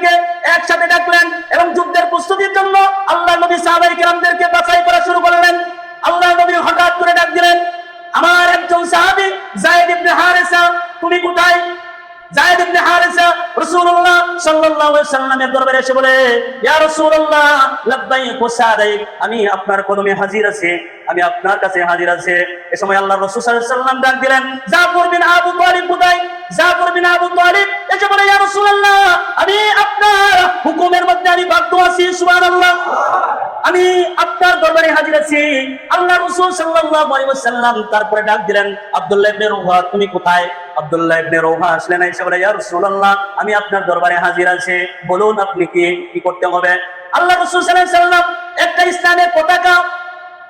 কিরামদেরকে একসাথে ডাকলেন এবং যুদ্ধের প্রস্তুতির জন্য আল্লাহ নবী সাহাবায়ে কিরামদেরকে বাছাই করা শুরু করলেন। আল্লাহ নবী হঠাৎ করে ডাক দিলেন, আমার একজন সাহাবী যায়েদ ইবনে হারেসা, তুমি কোথায়? যায়েদ ইবনে হারেসা রাসূলুল্লাহ সাল্লাল্লাহু আলাইহি ওয়াসাল্লামের দরবারে এসে বলে, ইয়া রাসূলুল্লাহ লাব্বাইক ওয়া সাদাইক, আমি আপনার কদমে হাজির আছি, আমি আপনার কাছে হাজির আছি। এই সময় আল্লাহর রাসূল সাল্লাল্লাহু আলাইহি ওয়াসাল্লাম ডাক দিলেন, জাফর বিন আবু তালিব কোথায়? জাফর বিন আবু তালিব এসে বলে, ইয়া রাসূলুল্লাহ আমি আপনার হুকুমের মধ্যে আমি বাধ্য আছি, সুবহানাল্লাহ, আমি আপনার দরবারে হাজির আছি। আল্লাহ রাসূল সাল্লাল্লাহু আলাইহি ওয়াসাল্লাম তারপরে ডাক দিলেন, আব্দুল্লাহ ইবনে রওহা তুমি কোথায়? আব্দুল্লাহ ইবনে রওহা আসলেন, এসে বলে, ইয়া রাসূলুল্লাহ আমি আপনার দরবারে হাজির আছি, বলুন আপনি কি করতে হবে? আল্লাহ রাসূল সাল্লাল্লাহু আলাইহি ওয়াসাল্লাম একটা ইসলামের পতাকা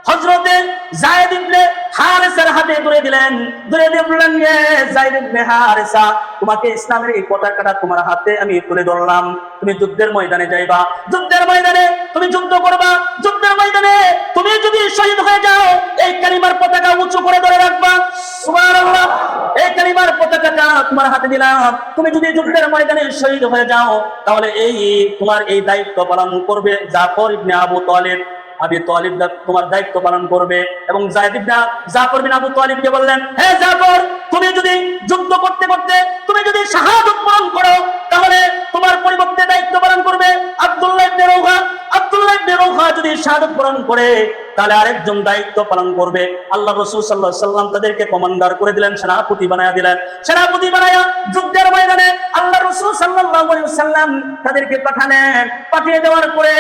হযরতে যায়েদ ইবনে হারেসার হাতে ধরে দিলেন, ধরে দিয়ে বললেন, যায়েদ ইবনে হারেসা, তোমাকে ইসলামের এই পতাকাটা তোমার হাতে আমি তুলে ধরলাম, তুমি যুদ্ধের ময়দানে যাইবা, যুদ্ধের ময়দানে তুমি যুদ্ধ করবা, যুদ্ধের ময়দানে তুমি যদি শহীদ হয়ে যাও এই কালিমার পতাকা উঁচু করে ধরে রাখবা, সুবহানাল্লাহ, এই কালিমার পতাকাটা তোমার হাতে দিলাম, তুমি যদি যুদ্ধের ময়দানে শহীদ হয়ে যাও তাহলে এই তোমার এই দায়িত্ব পালন করবে জাফর ইবনে আবু তালিব, আবু তালিব তোমার দায়িত্ব পালন করবে। এবং জাফর বিন আবু তালিবকে বললেন, হে জাফর, তুমি যদি যুদ্ধ করতে করতে তুমি যদি শাহাদাত বরণ করো তাহলে তোমার পরিবর্তে দায়িত্ব পালন করবে আব্দুল্লাহ ইবনে রওহা। আব্দুল্লাহ ইবনে রওহা যদি শাহাদাত বরণ করে তাহলে আরেকজন দায়িত্ব পালন করবে। আল্লাহ রাসূল সাল্লাল্লাহু আলাইহি ওয়াসাল্লাম তাদেরকে কমান্ডার করে দিলেন, সেনাপতি বানায়া দিলেন। সেনাপতি বানায়া যুদ্ধের ময়দানে আল্লাহ রাসূল সাল্লাল্লাহু আলাইহি ওয়াসাল্লাম তাদেরকে পাঠালেন। পাঠিয়ে দেওয়ার পরে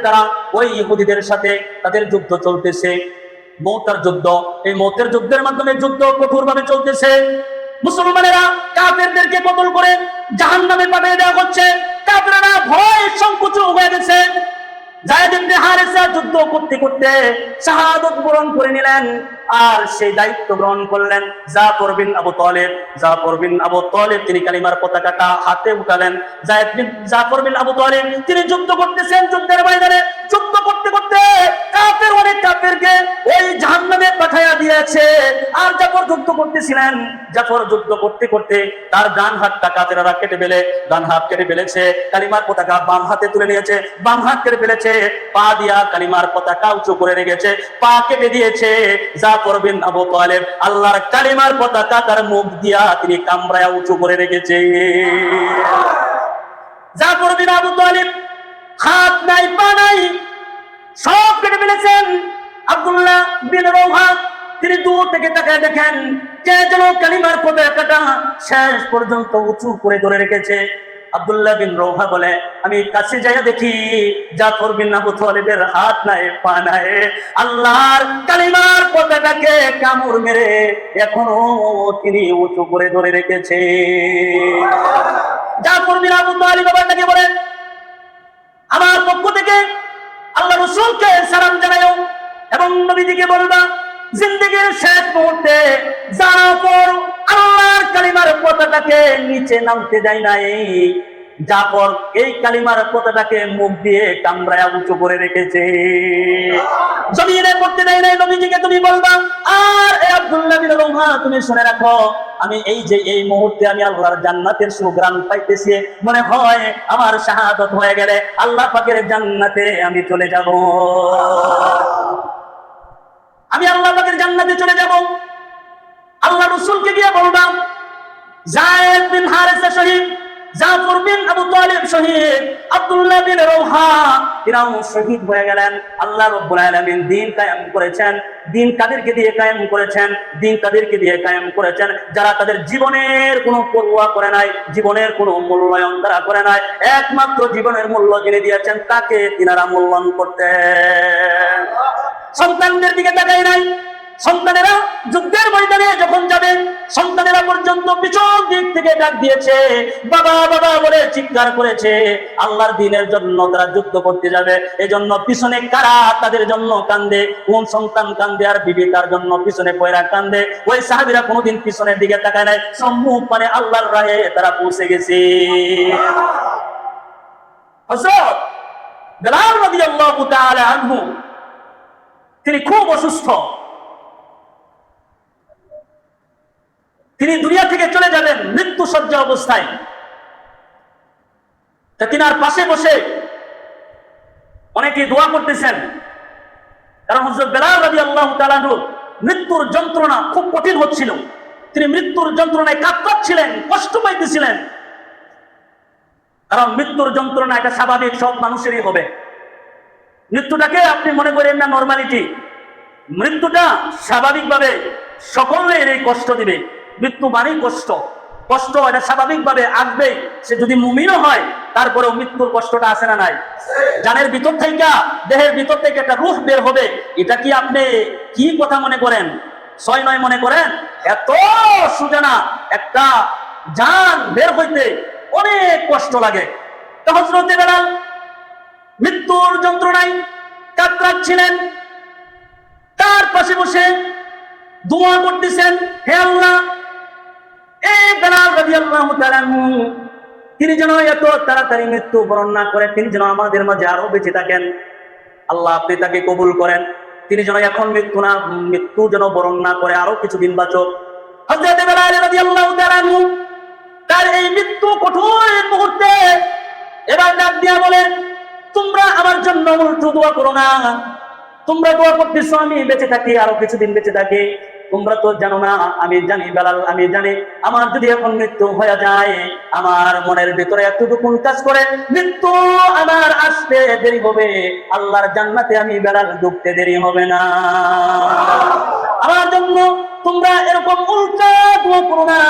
তারা ওই ইহুদিদের সাথে তাদের যুদ্ধ চলতেছে, মওতার যুদ্ধ। এই মওতের যুদ্ধের মাধ্যমে যুদ্ধ কঠোরভাবে চলতেছে। মুসলমানেরা কাফেরদেরকে কতল করে জাহান্নামে পাঠিয়ে দেওয়া হচ্ছে। কাফেররা ভয় সংকুচিত হয়ে গেছে। যায়েদ ইবনে হারেসা যুদ্ধ করতে করতে শাহাদাত বরণ করে নিলেন, আর সেই দায়িত্ব গ্রহণ করলেন জাফর বিন আবু তালিব। জাফর বিন আবু তালিব তিনি কালিমার পতাকাটা হাতে উঠালেন। জাফর বিন আবু তালিব তিনি যুদ্ধ করতেছেন যুদ্ধের ময়দানে। যুদ্ধ করতে করতে কাফের অনেক কাফেরকে ওই জাহান্নামে পাঠায়া দিয়েছে। আর জাফর যুদ্ধ করতেছিলেন। জাফর যুদ্ধ করতে করতে তার ডান হাতটা কাফেররা কেটে ফেলেছে। কালিমার পতাকা বাম হাতে তুলে নিয়েছে, বাম হাত কেটে ফেলেছে। পা দিয়া কালিমার পতাকা উঁচু করে রেখেছে, পা কেটে দিয়েছে। জাফর বিন আবু তালিব আল্লাহর কালিমার পতাকা তার মুখ দিয়া তিনি কামড়ায়া উঁচু করে রেখেছে। জাফর বিন আবু তালিব হাত নাই, পা নাই, সব কেটে ফেলেছেন। আব্দুল্লাহ বিন রওহা তিনি দূর থেকে তাকায় দেখেন কে যেন কালিমার পতাকাটা শেষ পর্যন্ত উঁচু করে ধরে রেখেছে। আব্দুল্লাহ বিন রওহা বলে, আমি কাছে যাইয়া দেখি জাফর বিন আবু তালিবের হাত নাই, পা নাই, আল্লাহর কালিমার পতাকাকে কামড় মেরে এখনো তিনি উঁচু করে ধরে রেখেছে। জাফর বিন আবু তালিব বাবাকে বলেন, আমার পক্ষ থেকে আল্লাহ রাসূলকে সালাম জানাও এবং নবীজিকে বলবা জিন্দেগীর শেষ মুহূর্তে জাফর আল্লাহর কালিমার পতাকাকে নিচে নামতে দেয় নাই। জাফর এই কালিমার পতাকাকে মুখ দিয়ে কামড়ায়া উঁচু করে রেখেছে, জমিনে পড়তে দেয় নাই। নবীজিকে তুমি বলবা। আর এই আব্দুল্লাহ বিন রওহা তুমি শুনে রাখো, আমি এই মুহূর্তে আমি আল্লাহর জান্নাতের সুঘ্রাণ পাইতেছি, মনে হয় আমার শাহাদাত হয়ে গেলে আল্লাহ পাকের জান্নাতে আমি চলে যাব, আমি আল্লাহ পাকের জান্নাতে চলে যাব। আল্লাহ রাসূলকে গিয়ে বললাম যায়েদ বিন হারেসা শহীদ, জাফর বিন আবু তালিব শহীদ, আব্দুল্লাহ বিন রওহা এরাও শহীদ হয়ে গেলেন। আল্লাহ রাব্বুল আলামিন দ্বীন কায়েম করেছেন। দ্বীন কাদেরকে দিয়ে কায়েম করেছেন? দ্বীন তাদেরকে দিয়ে কায়েম করেছেন যারা তাদের জীবনের কোনো পরোয়া করে নাই, জীবনের কোনো মূল্যায়ন তারা করে নাই। একমাত্র জীবনের মূল্য যিনি দিয়েছেন তাকে তিনারা মূল্যায়ন করতেন। সন্তানদের দিকে তাকাই নাই। সন্তানেরা যুদ্ধের ময়দানে যখন যাবে সন্তানেরা পর্যন্ত পিছন দিক থেকে ডাক দিয়েছে, বাবা বাবা বলে চিৎকার করেছে। আল্লাহর দ্বীনের জন্য তারা যুদ্ধ করতে যাবে, এজন্য পিছনে কারা তাদের জন্য কান্দে? কোন সন্তান কান্দে আর বিবি তার জন্য পিছনে পয়রা কান্দে? ওই সাহাবীরা কোনোদিন পিছনের দিকে তাকায় নাই, সম্মুখ মানে আল্লাহর রাহে তারা পৌঁছে গেছে। হযরত বেলাল রাদিয়াল্লাহু তাআলা আনহু তিনি খুব অসুস্থ, তিনি দুনিয়া থেকে চলে যাবেন মৃত্যু শয্যা অবস্থায়। তা তিনার পাশে বসে অনেকে দোয়া করতেছেন, কারণ হযরত বেলাল রাদিয়াল্লাহু তাআলা আনহু মৃত্যুর যন্ত্রণা খুব কঠিন হচ্ছিল। তিনি মৃত্যুর যন্ত্রণায় কাঁদছিলেন, কষ্ট পাইতেছিলেন। কারণ মৃত্যুর যন্ত্রণা এটা স্বাভাবিক, সব মানুষেরই হবে। মৃত্যুটাকে আপনি মনে করেন না নরমালিটি, মৃত্যুটা স্বাভাবিকভাবে সকলের এই কষ্ট দিবে। মৃত্যু মানেই কষ্ট, কষ্ট এটা স্বাভাবিকভাবে আসবে। সে যদি মুমিনও হয় তারপরেও মৃত্যুর কষ্টটা আসে না নাই? জানের ভিতর থেকে, দেহের ভিতর থেকে একটা রূহ বের হবে, এটা কি আপনি কি কথা মনে করেন? 6-9 মনে করেন? এত সুজানা একটা জান বের হইতে অনেক কষ্ট লাগে। তো হযরত বেলাল মৃত্যুর যন্ত্রণায় কাতরাচ্ছিলেন, তার পাশে বসে দোয়া করতেছেন, হে আল্লাহ, এই বেলাল রাদিয়াল্লাহু তাআলা তিনি যেন এত তাড়াতাড়ি মৃত্যু বরণ না করে, তিনি যেন আমাদের মাঝে আরো বেঁচে থাকেন। আল্লাহ আপনি তাকে কবুল করেন, তিনি যেন এখন মৃত্যু যেন বরণ না করে, আরো কিছুদিন বাঁচক। হযরত বেলাল রাদিয়াল্লাহু তাআলা তার এই মৃত্যু কঠোর মুহূর্তে এবার ডাক দিয়া বলেন, তোমরা আমার জন্য উল্টো দোয়া করো না। তোমরা দোয়া করতেছো আমি বেঁচে থাকি, আরো কিছুদিন বেঁচে থাকি। তোমরা তো জানো না, আমি জানি বেলাল, আমি জানি আমার যদি এখন মৃত্যু হয়ে যায়, আমার মনের ভিতরে এতটুকু কাজ করে, মৃত্যু আমার আসতে দেরি হবে, আল্লাহর জান্নাতে আমি বেলাল ঢুকতে দেরি হবে না। আমার জন্য তোমরা এরকম উল্টা দোয়া করো না,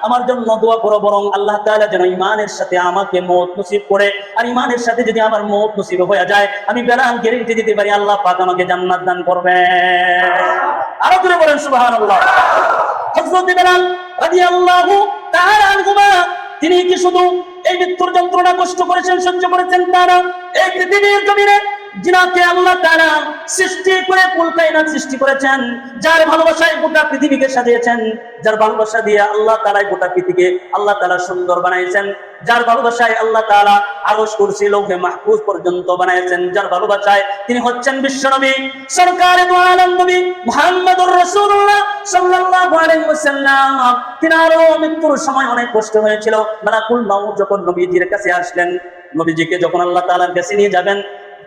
আমার জন্য দোয়া করো বরং আল্লাহ তাআলা যেন ঈমানের সাথে আমাকে মওত নসিব করে। আর ঈমানের সাথে যদি আমার মওত নসিব হয়ে যায়, আমি বেলাল গ্যারান্টি দিতে পারি আল্লাহ পাক আমাকে জান্নাত দান করবে। আরো জোরে বলেন সুবহানাল্লাহ। হযরত বেলাল রাদিয়াল্লাহু তাআলা আনহুমা তিনি কি শুধু এই মৃত্যুর যন্ত্রণা কষ্ট করেছেন, সহ্য করেছেন তা না, এই পৃথিবীর জমিনে যিনাকে আল্লাহ তাআলা সৃষ্টি করে কুল কায়নাত সৃষ্টি করেছেন, যার ভালোবাসায় গোটা পৃথিবীকে সাজিয়েছেন, যার ভালোবাসা দিয়ে আল্লাহ তাআলা গোটা পৃথিবীকে আল্লাহ তাআলা সুন্দর বানাইছেন, যার ভালোবাসায় আল্লাহ তাআলা আরশ কুরসি লৌহে মাহফুজ পর্যন্ত বানাইছেন, যার ভালোবাসায় তিনি হচ্ছেন বিশ্বনবী সরকারে দু আলম নবী মুহাম্মদুর রাসূলুল্লাহ সাল্লাল্লাহু আলাইহি ওয়াসাল্লাম। তিনারও মৃত্যুর সময় অনেক কষ্ট হয়েছিল। মালাকুল মাউত যখন নবীজির কাছে আসলেন, নবীজিকে যখন আল্লাহ তাআলার কাছে নিয়ে যাবেন,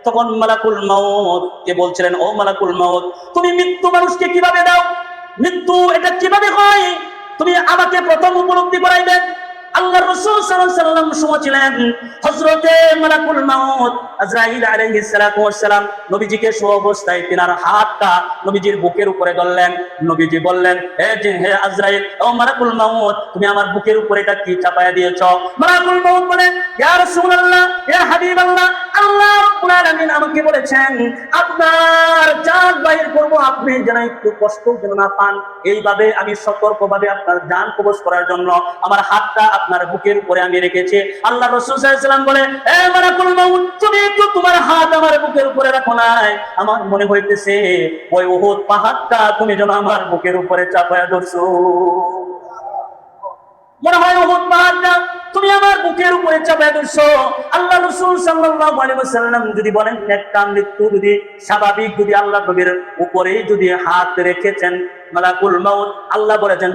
তখন মালাকুল মাউত কে বলছিলেন, ও মালাকুল মাউত, তুমি মৃত্যু মানুষকে কিভাবে দাও? মৃত্যু এটা কিভাবে হয়? তুমি আমাকে প্রথম উপলব্ধি করাইবেন। আল্লাহর রাসূল সাল্লাল্লাহু আলাইহি ওয়াসাল্লাম শুনেছিলেন হযরতে মালাকুল মাউত আজরাইল আলাইহিস সালাতু ওয়াস সালাম নবীজিকে শোয়া অবস্থায় তিনার হাতটা নবীজির বুকের উপরে ধরলেন। নবীজি বললেন, হে আজরাইল, ও মালাকুল মাউত, তুমি আমার বুকের উপরে এটা কি চাপায়া দিয়েছো? মালাকুল মাউত বলেন, ইয়া রাসূলুল্লাহ, ইয়া হাবিবাল্লাহ, আল্লাহ রাব্বুল আলামিন আমাকে বলেছেন আপনার জান বাইর করব, আপনি যেন একটু কষ্ট যেন না পান, এইভাবে আমি সতর্কভাবে আপনার জান কবজ করার জন্য আমার হাতটা আপনার বুকের উপরে আমি রেখেছি। আল্লাহ রাসূল সাল্লাল্লাহু আলাইহি ওয়াসাল্লাম বলে, হে মালাকুল মাউত, তুমি একটু তোমার হাত আমার বুকের উপরে রাখো নাই, আমার মনে হইতেছে ওই উহুদ পাহাড়টা তুমি যেন আমার বুকের উপরে চাপায়া ধরছো। মনে হয় উহুদ পাহাড়টা তুমি আমার বুকের উপরে চাপায়া ধরছো। আল্লাহ রাসূল সাল্লাল্লাহু আলাইহি ওয়াসাল্লাম যদি বলেন একটা মৃত্যু যদি স্বাভাবিক, যদি আল্লাহ নবীর উপরে যদি হাত রেখেছেন মালাকুল মাউত, আল্লাহ বলেছেন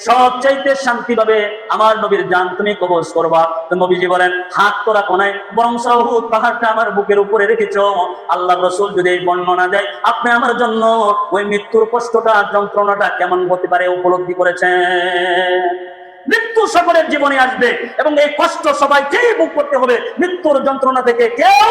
সবচাইতে শান্তিভাবে আমার নবীর জান তুমি কবজ করবা। তো নবীজি বলেন, হাত তো রাখো নাই, বরং উহুদ পাহাড়টা আমার বুকের উপরে রেখেছো। আল্লাহ রাসূল যদি এই বর্ণনা দেয়, আপনি আমার জন্য ওই মৃত্যুর কষ্টটা, যন্ত্রণাটা কেমন হতে পারে উপলব্ধি করেছেন। মৃত্যু সকলের জীবনে আসবে এবং এই কষ্ট সবাইকেই ভোগ করতে হবে। মৃত্যুর যন্ত্রণা থেকে কেউ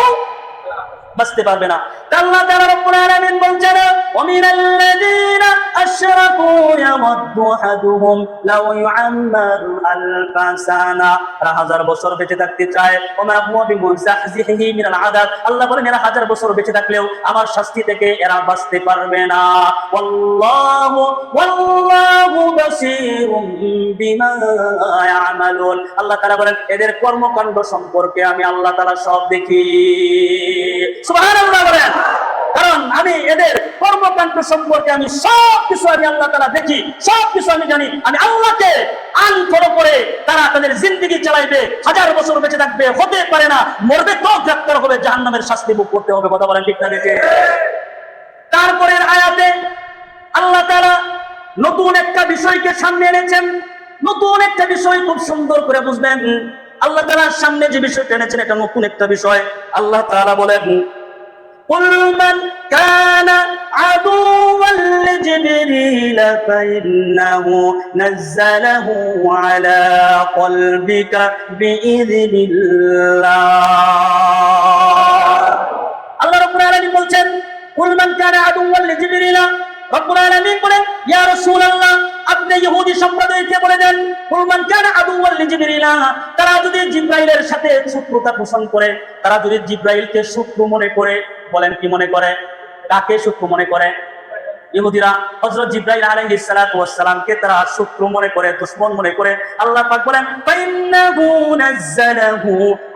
বাঁচতে পারবে না। আল্লাহ তাআলা রব্বুল আলামিন বলছেন, ওয়া মিনাল্লাযীনা আশরাকু ইয়াওয়াদ্দু আহাদুহুম লাউ ইউআম্মারু আলফা সানা, 1000 বছর বেঁচে থাকতে চায়। ওয়া মা হুয়া বিমুযাহজিহি মিনাল আযাব, আল্লাহ বলেন এরা 1000 বছর বেঁচে থাকলেও আমার শাস্তি থেকে এরা বাঁচতে পারবে না। ওয়াল্লাহু বাসীরুম বিমা ইয়ামালুন, আল্লাহ তাআলা বলেন এদের কর্মকাণ্ড সম্পর্কে আমি আল্লাহ তাআলা সব দেখি। সুবহানাল্লাহ বলেন, কারণ আমি এদের কর্মকাণ্ড সম্পর্কে আমি সবকিছু আমি আল্লাহ তাআলা দেখি, সবকিছু আমি জানি। আমি আল্লাহকে আনফলো করে তারা তাদের জিন্দেগি চালাইবে, 1000 বছর বেঁচে থাকবে, হতে পারে না, মরবে তো গ্রেফতার হবে, জাহান্নামের শাস্তি ভোগ করতে হবে। কথা বলেন ঠিক না ঠিক? তারপরের আয়াতে আল্লাহ তাআলা নতুন একটা বিষয়কে সামনে এনেছেন। নতুন একটা বিষয় খুব সুন্দর করে বুঝবেন। আল্লাহ তাআলার সামনে যে বিষয় টেনেছেন এটা নতুন একটা বিষয়। আল্লাহ তাআলা বলেন, قل من كان عدوا لجبريل فإنه نزله على قلبك بإذن الله। আল্লাহ রাব্বুল আলামিন বলছেন, কুল মান কানা আদুওয়ান লিজিবরিল, রব্বুল আলামিন বলেন, ইয়া রাসূলুল্লাহ আপনি ইহুদি সম্প্রদায়কে বলে দেন, কুল মান কানা আদুওয়ান লিজিবরিল, তারা যদি জিবরাইলের সাথে শত্রুতা পোষণ করে, তারা যদি জিবরাইলকে শত্রু মনে করে, বলেন কি মনে করে? কাকে শত্রু মনে করে? ইহুদিরা হযরত জিবরাইল আলাইহিস সালাতু ওয়াস সালামকে তারা শত্রু মনে করে, দুশমন মনে করে। আল্লাহ পাক বলেন, ফাইন্নাহু নাযালাহু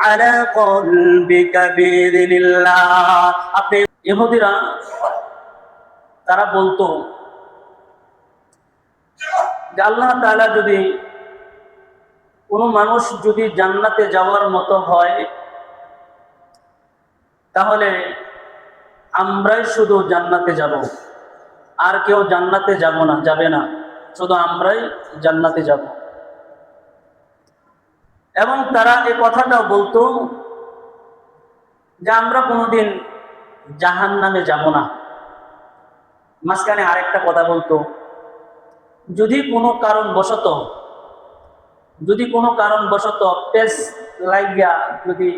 আলা কলবিকা বিইযনিল্লাহ। আপনি ইহুদিরা তারা বলতো যে আল্লাহ তাআলা যদি কোনো মানুষ যদি জান্নাতে যাওয়ার মতো হয় তাহলে আমরাই শুধু জান্নাতে যাব, আর কেউ জান্নাতে যাবে না, শুধু আমরাই জান্নাতে যাব। এবং তারা এই কথাটাও বলতো যে আমরা কোনোদিন জাহান্নামে যাব না। মাঝখানে আরেকটা কথা বলতো, যদি কোনো কারণবশত পেস লাগিয়া যদি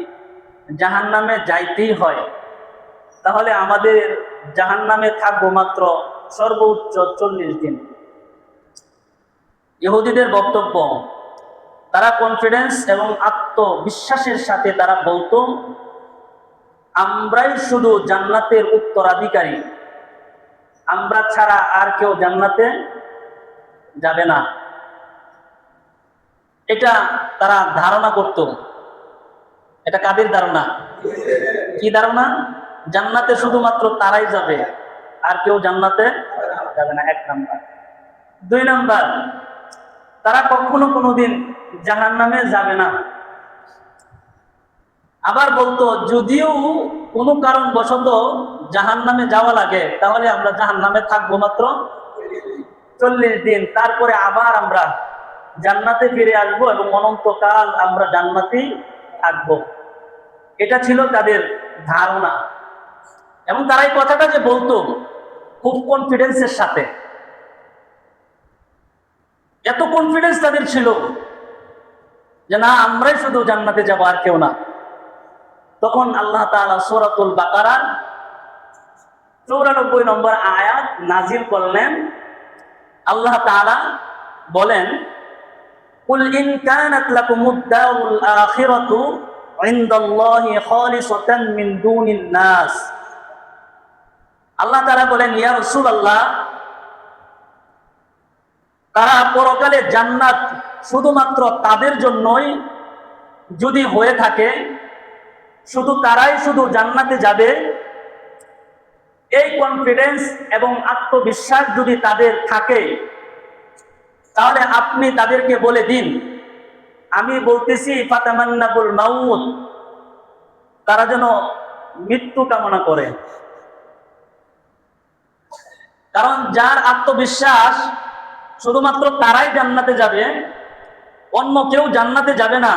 জাহান্নামে যাইতেই হয় তাহলে আমাদের জাহান্নামে থাকবো মাত্র সর্বোচ্চ 40 দিন। ইহুদিদের বক্তব্য, তারা কনফিডেন্স এবং আত্মবিশ্বাসের সাথে তারা বলতো আমরাই শুধু জান্নাতের উত্তরাধিকারী, আমরা ছাড়া আর কেউ জান্নাতে যাবে না। এটা তারা ধারণা করত। এটা কাদের ধারণা? কি ধারণা? জান্নাতে শুধুমাত্র তারাই যাবে, আর কেউ জান্নাতে যাবে না, 1 নাম্বার। 2 নাম্বার, তারা কখনো কোনোদিন জাহান্নামে যাবে না। আবার বলতো যদিও কোনো কারণবশত জাহান্নামে যাওয়া লাগে তাহলে আমরা জাহান্নামে থাকবো মাত্র 40 দিন, তারপরে আবার আমরা জান্নাতে ফিরে আসবো এবং অনন্তকাল আমরা জান্নাতেই থাকবো। এটা ছিল তাদের ধারণা। এবং তারা এই কথাটা যে বলতো খুব কনফিডেন্সের সাথে, এত কনফিডেন্স তাদের ছিল যে না আমরাই শুধু জান্নাতে যাব আর কেউ না। তখন আল্লাহ তাআলা সূরাতুল বাকারার 94 নম্বর আয়াত নাজিল করলেন। আল্লাহ তাআলা বলেন, কুল ইন কানাত লাকুমুদ দারুল আখিরাতু ইনদাল্লাহি খালিসাতান মিন দুনিন নাস। আল্লাহ তাআলা বলেন, ইয়া রাসূলুল্লাহ তারা পরকালে জান্নাত শুধুমাত্র তাদের জন্যই যদি হয়ে থাকে, শুধু তারাই শুধু জান্নাতে যাবে, এই কনফিডেন্স এবং আত্মবিশ্বাস যদি তাদের থাকে তাহলে আপনি তাদেরকে বলে দিন, আমি বলতেছি ফাতামান্নাবুল মাউত, তারা যেন মৃত্যু কামনা করে। কারণ যার আত্মবিশ্বাস শুধুমাত্র তারাই জান্নাতে যাবে, অন্য কেউ জান্নাতে যাবে না,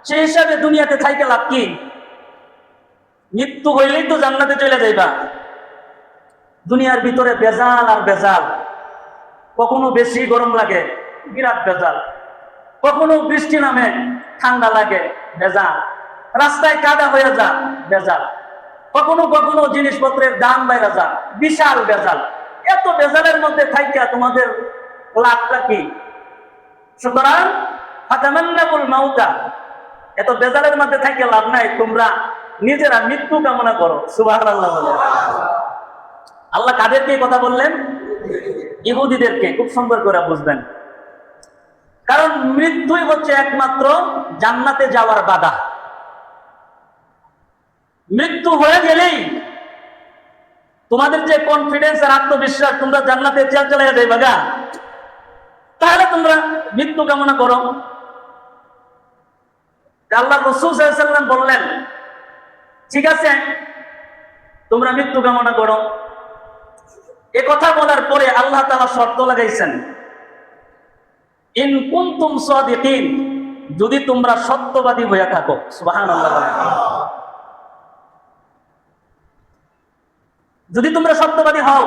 সেই হিসাবে দুনিয়াতে থাইকে লাভ কি? মৃত্যু হইলেই তো জান্নাতে চলে যাইবা। দুনিয়ার ভিতরে বেজাল আর বেজাল, কখনো বেশি গরম লাগে, বিরাট বেজাল, কখনো বৃষ্টি নামে ঠান্ডা লাগে, বেজাল, রাস্তায় কাদা হয়ে যা, বেজাল, কখনো কখনো জিনিসপত্রের দাম বেড়ে যা, বিশাল বেজাল। এত বেজালের মধ্যে থাইকা তোমাদের লাভটা কি? সুতরাং ফাতামান্নাবুল মাউতা, এত বেজালের মধ্যে থাইকা লাভ নাই, তোমরা নিজেরা মৃত্যু কামনা করো। সুবহানাল্লাহ বলে। আল্লাহ কাদেরকে কথা বললেন? ইহুদিদেরকে। খুব সুন্দর করে বুঝবেন, কারণ মৃত্যুই হচ্ছে একমাত্র জান্নাতে যাওয়ার বাধা। মৃত্যু হয়ে গেলেই তোমাদের যে কনফিডেন্স আর আত্মবিশ্বাস, তোমরা জান্নাতে চলে যাবে গা, তাহলে তোমরা মৃত্যু কামনা করো। আল্লাহ রাসূল সাল্লাল্লাহু আলাইহি ওয়াসাল্লাম বললেন, ঠিক আছে তোমরা মৃত্যু কামনা করো। এ কথা বলার পরে আল্লাহ তাআলা শর্ত লাগাইছেন, ইন কুনতুম সাদিকিন, যদি তোমরা সত্যবাদী হয়ে থাকো। সুবহানাল্লাহ। যদি তোমরা সত্যবাদী হও,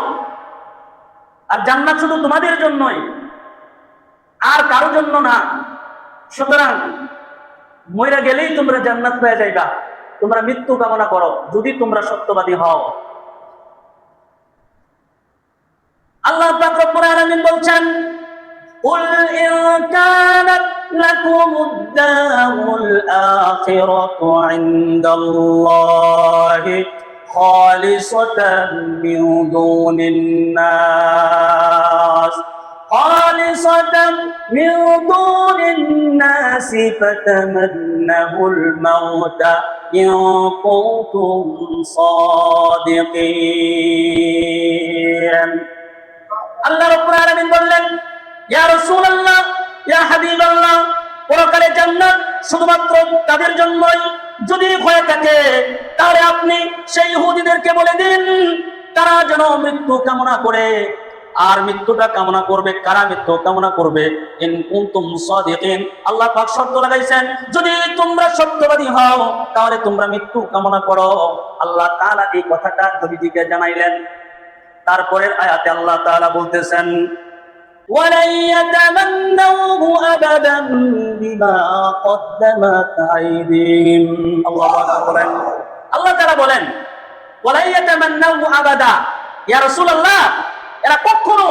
আর জান্নাত শুধু তোমাদের জন্যই, আর কারো জন্য না। সুতরাং মইরা গেলেই তোমরা জান্নাত পেয়ে যাইবা। তোমরা মৃত্যু কামনা করো যদি তোমরা সত্যবাদী হও। আল্লাহ পাক রব্বুল আলামিন বলছেন, কুল ইন কানাত লাকুমুদ-দারুল আখিরাতু ইনদাল্লাহি খালিসাতান মিন দুনিন নাস ফাতামান্নাউল মাউতা ইন কুনতুম সাদিকিন। আল্লাহ রাব্বুল আলামিন বললেন, ইয়া রাসূলুল্লাহ, ইয়া হাবিবাল্লাহ, পরকালে জান্নাত শুধুমাত্র তাদের জন্যই যদি হয়ে থাকে, তাহলে আপনি সেই ইহুদিদেরকে বলে দিন তারা যেন মৃত্যু কামনা করে। আর মৃত্যুটা কামনা করবে কারা? মৃত্যু কামনা করবে ইন কুনতুম সাদিকিন। আল্লাহ পাক শর্ত লাগাইছেন, যদি তোমরা সত্যবাদী হও তাহলে তোমরা মৃত্যু কামনা করো। আল্লাহ তাআলা এই কথাটা নবীজিকে জানাইলেন। তারপরের আয়াতে আল্লাহ তাআলা বলতেছেন, ওয়ালাই ইয়াতামান্নাউহু আবাদান বিমা কদ্দামাত আইদিহিম। আল্লাহু আকবার বলেন। আল্লাহ তাআলা বলেন, ওয়ালাই ইয়াতামান্নাউহু আবাদা। ইয়া রাসূলুল্লাহ, এরা কখনো,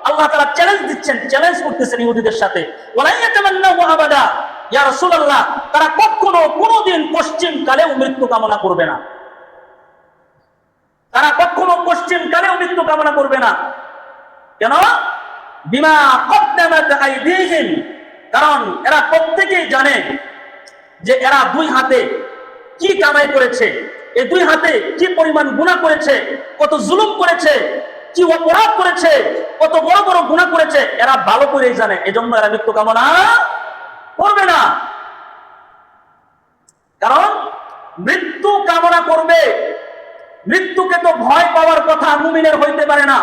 আল্লাহ তাআলা চ্যালেঞ্জ দিচ্ছেন, চ্যালেঞ্জ করতেছেন ইহুদিদের সাথে। ওয়ালাই ইয়াতামান্নাউহু আবাদা, ইয়া রাসূলুল্লাহ, তারা কখনো কোনোদিন পশ্চিম কালেও মৃত্যু কামনা করবে না। তারা কখনো পশ্চিম কালেও মৃত্যু কামনা করবে না। কেন? বিমা কদ্দামাত আইদিহিম, কারণ এরা প্রত্যেকেই জানে যে এরা দুই হাতে কি কামাই করেছে, এই দুই হাতে কি পরিমাণ গুনাহ করেছে, কত জুলুম করেছে, কি অপরাধ করেছে, কত বড় বড় গুনাহ করেছে, এরা ভালো করেই জানে। এজন্য এরা মৃত্যু কামনা করবে না। কারণ মৃত্যু কামনা করবে, মৃত্যুকে তো ভয় পাওয়ার কথা মুমিনের হইতে পারে না।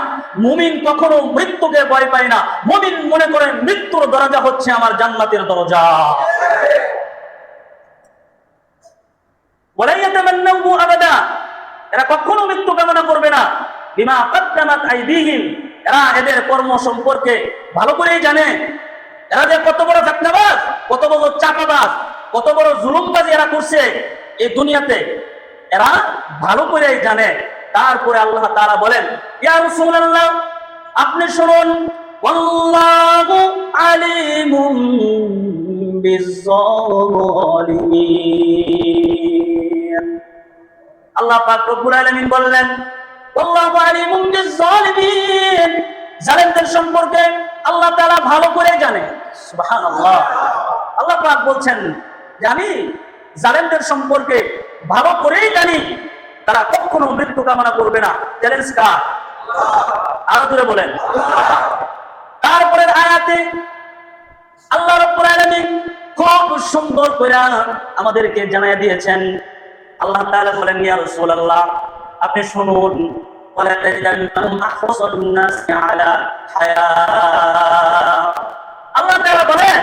মুমিন কখনো মৃত্যুকে ভয় পায় না। মুমিন মনে করেন মৃত্যুর দরজা হচ্ছে আমার জান্নাতের দরজা। ওয়ালা ইয়াতামান্নাহু আবাদা, এরা কখনো মৃত্যু কামনা করবে না। বিমা কদ্দামাত আইদিহিম, এরা এদের কর্ম সম্পর্কে ভালো করেই জানে। এরা যে কত বড় ফিতনাবাজ, কত বড় চাপাবাজ, কত বড় জুলুমবাজি এরা করছে এই দুনিয়াতে, এরা ভালো করেই জানে। তারপরে আল্লাহ তাআলা বলেন, ইয়া রাসূলুল্লাহ, আপনি শুনুন, আল্লাহু আলিমুম বিজ-জালিমিন। আল্লাহ পাক রব্বুল আলামিন বললেন, আল্লাহু আলিমুম বিজ-জালিমিন, জালেমদের সম্পর্কে আল্লাহ তাআলা ভালো করে জানে। সুবহানাল্লাহ। আল্লাহ পাক বলছেন যে আমি জালেমদের সম্পর্কে ভালো করেই জানি, তারা কখনো মৃত্যু কামনা করবে না। চ্যালেঞ্জ কার? আরো জোরে বলেন। তারপরের আয়াতে আল্লাহ রাব্বুল আলামিন খুব সুন্দর করে আমাদেরকে জানায় দিয়েছেন। আল্লাহ তাআলা বলেন, ইয়া রাসূলুল্লাহ, আপনি শুনুন, ওয়ালা তাজিদান্নাহুম আহসানান নাসি আলা হায়া। আল্লাহ তাআলা বলেন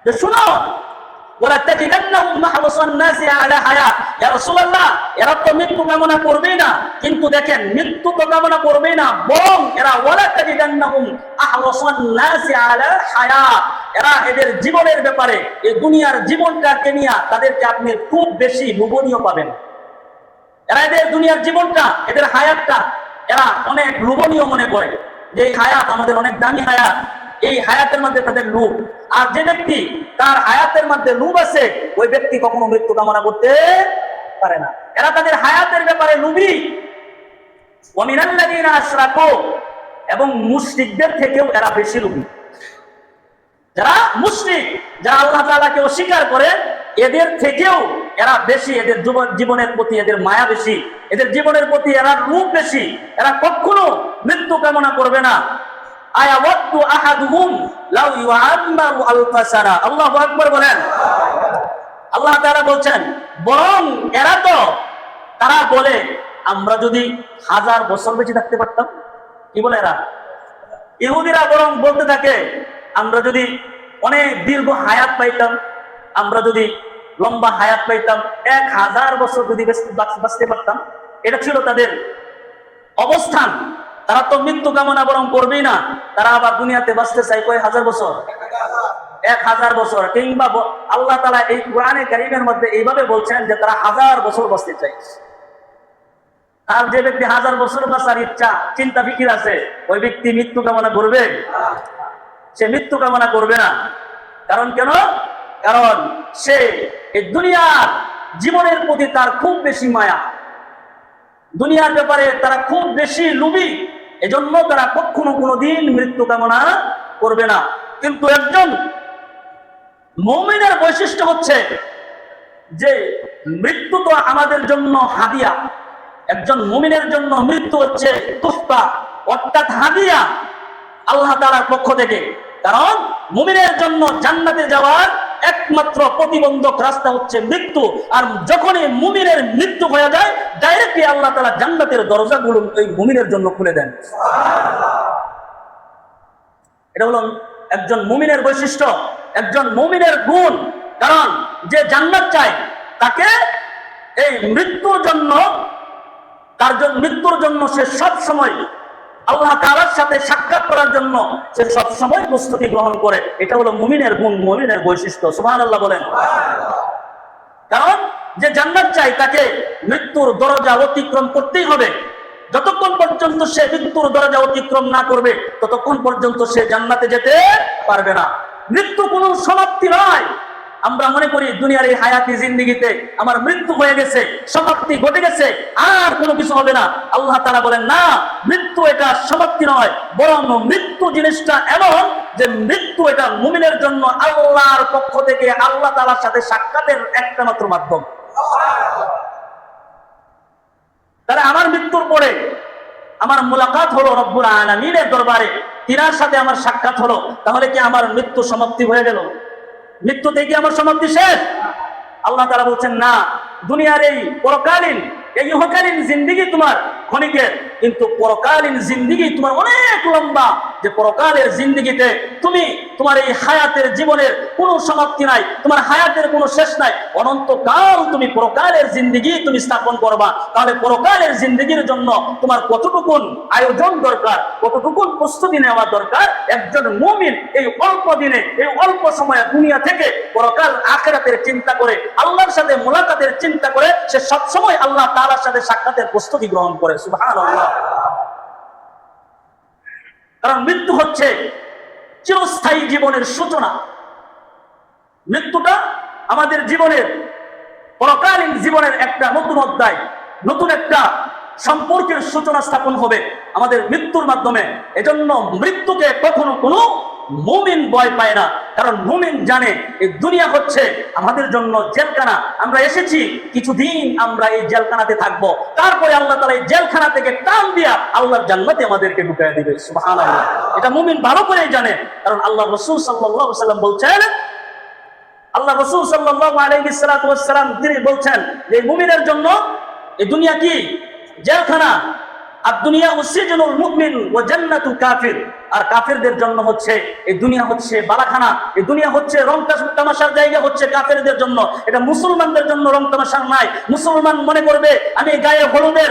যে শুনো, ওয়ালা তাজিদান্নাহুম আহসানান নাসি আলা হায়া। ইয়া রাসূলুল্লাহ, এরা তো মৃত্যু কামনা করবেই না, কিন্তু দেখেন মৃত্যু তো কামনা করবেই না, বরং এরা ওয়ালা তাজিদান্নাহুম আহসানান নাসি আলা হায়া, এরা এদের জীবনের ব্যাপারে, এই দুনিয়ার জীবনটাকে নিয়ে তাদেরকে আপনি খুব বেশি লোভনীয় পাবেন। এরা এদের দুনিয়ার জীবনটা, এদের হায়াতটা এরা অনেক লোভনীয় মনে করে, যে এই হায়াত আমাদের অনেক দামি হায়াত, এই হায়াতের মধ্যে তাদের লোভ। আর যে ব্যক্তি তার হায়াতের মধ্যে লোভ আছে, ওই ব্যক্তি কখনো মৃত্যু কামনা করতে পারে না। এরা তাদের হায়াতের ব্যাপারে লোভী। ওয়া মিনাল্লাযীনা আশরাকু, এবং মুশরিকদের থেকেও এরা বেশি লোভী। যারা মুশরিক, যারা আল্লাহ তাআলাকে অস্বীকার করে, এদের থেকেও এরা বেশি, এদের জীবনের প্রতি এদের মায়া বেশি, এদের জীবনের প্রতি এরা লোভ বেশি। এরা কখনো মৃত্যু কামনা করবে না। আয়াওয়াতু আহাদুহুম লাউ ইউআম্মারু আলফা সানা। আল্লাহু আকবার বলেন। আল্লাহ তাআলা বলছেন, বরং এরা তো, তারা বলে আমরা যদি 1000 বছর বেঁচে থাকতে পারতাম। কি বলে এরা? ইহুদিরা বরং বলতে থাকে, আমরা যদি অনেক দীর্ঘ হায়াত পাইতাম, আমরা যদি লম্বা হায়াত পাইতাম, 1000 বছর যদি বাঁচতে পারতাম, এটা ছিল তাদের অবস্থান। তারা তো মৃত্যু কামনা বরং করবেই না, তারা আবার দুনিয়াতে বাঁচতে চাই কয় হাজার বছর, 1000 বছর। কিংবা আল্লাহ তাআলা এই কোরআনে কারীমের মধ্যে এইভাবে বলছেন যে তারা 1000 বছর বাঁচতে চাই। আর যে ব্যক্তি 1000 বছর বাঁচার ইচ্ছা চিন্তা ফিকির আছে, ওই ব্যক্তি মৃত্যু কামনা করবে? সে মৃত্যু কামনা করবে না। কারণ কেন? কারণ সে এই দুনিয়ার জীবনের প্রতি তার খুব বেশি মায়া, দুনিয়ার ব্যাপারে তারা খুব বেশি লোভী, এজন্য তারা কখনো কোনোদিন মৃত্যু কামনা করবে না। কিন্তু একজন মুমিনের বৈশিষ্ট্য হচ্ছে যে মৃত্যু তো আমাদের জন্য হাদিয়া। একজন মুমিনের জন্য মৃত্যু হচ্ছে তোহফা, অর্থাৎ হাদিয়া আল্লাহ তাআলার পক্ষ থেকে। কারণ মুমিনের জন্য জান্নাতে যাওয়ার একমাত্র প্রতিবন্ধক রাস্তা হচ্ছে মৃত্যু। আর যখনই মুমিনের মৃত্যু হয়ে যায়, ডাইরেক্টলি আল্লাহ তাআলা জান্নাতের দরজাগুলো এই মুমিনের জন্য খুলে দেন। এটা হলো একজন মুমিনের বৈশিষ্ট্য, একজন মুমিনের গুণ। কারণ যে জান্নাত চায় তাকে এই মৃত্যুর জন্য, মৃত্যুর জন্য সে সব সময় আল্লাহ তাআলার সাথে সাক্ষাৎ করার জন্য সে সব সময় প্রস্তুতি গ্রহণ করে। এটা হলো মুমিনের গুণ, মুমিনের বৈশিষ্ট্য। সুবহানাল্লাহ বলেন। কারণ যে জান্নাত চায় তাকে মৃত্যুর দরজা অতিক্রম করতেই হবে। যতক্ষণ পর্যন্ত সে মৃত্যুর দরজা অতিক্রম না করবে, ততক্ষণ পর্যন্ত সে জান্নাতে যেতে পারবে না। মৃত্যু কোনো সমাপ্তি নয়। আমরা মনে করি দুনিয়ার এই হায়াতি জিন্দেগিতে আমার মৃত্যু হয়ে গেছে, সমাপ্তি ঘটে গেছে, আর কোনো কিছু হবে না। আল্লাহ তাআলা বলেন না, মৃত্যু এটা সমাপ্তি নয়, বরং মৃত্যু জিনিসটা এমন যে মৃত্যু এটা মুমিনের জন্য আল্লাহর পক্ষ থেকে আল্লাহ তাআলার সাথে সাক্ষাতের একটা মাত্র মাধ্যম। তাহলে আমার মৃত্যুর পরে আমার মুলাকাত হলো রব্বুল আলামিনের দরবারে, তিনার সাথে আমার সাক্ষাৎ হলো, তাহলে কি আমার মৃত্যু সমাপ্তি হয়ে গেল? মৃত্যু থেকে আমার সমাপ্তি শেষ? আল্লাহ তাআলা বলছেন না, দুনিয়ার এই পরকালীন, এই ইহকালীন জিন্দেগি তোমার ক্ষণিকের, কিন্তু পরকালীন জিন্দেগি তোমার অনেক লম্বা। যে পরকালের জিন্দেগিতে তুমি তোমার এই হায়াতের জীবনের কোনো সমাপ্তি নাই, তোমার হায়াতের কোনো শেষ নাই, অনন্তকাল তুমি পরকালের জিন্দেগি তুমি স্থাপন করবা। তাহলে পরকালের জিন্দেগির জন্য তোমার কতটুকুন আয়োজন দরকার, কতটুকুন প্রস্তুতি নেওয়া দরকার। একজন মুমিন এই অল্প দিনে, এই অল্প সময়ে দুনিয়া থেকে পরকাল আখিরাতের চিন্তা করে, আল্লাহর সাথে মুলাকাতের চিন্তা করে, সে সবসময় আল্লাহ তাআলার সাথে সাক্ষাতের প্রস্তুতি গ্রহণ করে। সুবহানাল্লাহ। কারণ মৃত্যু হচ্ছে চিরস্থায়ী জীবনের সূচনা। মৃত্যুটা আমাদের জীবনের, পরকালীন জীবনের একটা নতুন অধ্যায়, নতুন একটা সম্পর্কের সূচনা স্থাপন হবে আমাদের মৃত্যুর মাধ্যমে। এজন্য মৃত্যুকে কখনো কোনো মুমিন ভয় পায় না। কারণ মুমিন জানে এই দুনিয়া হচ্ছে আমাদের জন্য জেলখানা। আমরা এসেছি কিছুদিন, আমরা এই জেলখানাতে থাকবো, তারপরে আল্লাহ তাআলা এই জেলখানা থেকে টান দিয়া আল্লাহর জান্নাতে আমাদেরকে ঢুকিয়ে দিবে। সুবহানাল্লাহ। এটা মুমিন ভালো করেই জানে। কারণ আল্লাহ রাসূল সাল্লাল্লাহু আলাইহি ওয়াসাল্লাম বলছেন, আল্লাহ রাসূল সাল্লাল্লাহু আলাইহি ওয়াসাল্লাম তিনি বলছেন যে মুমিনের জন্য এই দুনিয়া কি? জেলখানা। আর দুনিয়া সিজনুল মুমিন ওয়া জান্নাতু কাফির। আর কাফেরদের জন্য হচ্ছে এই দুনিয়া হচ্ছে বালাখানা, এই দুনিয়া হচ্ছে রং তামাশার জায়গা, হচ্ছে কাফেরদের জন্য। এটা মুসলমানদের জন্য রং তামাশার নাই। মুসলমান মনে করবে আমি গায়ে হলুদের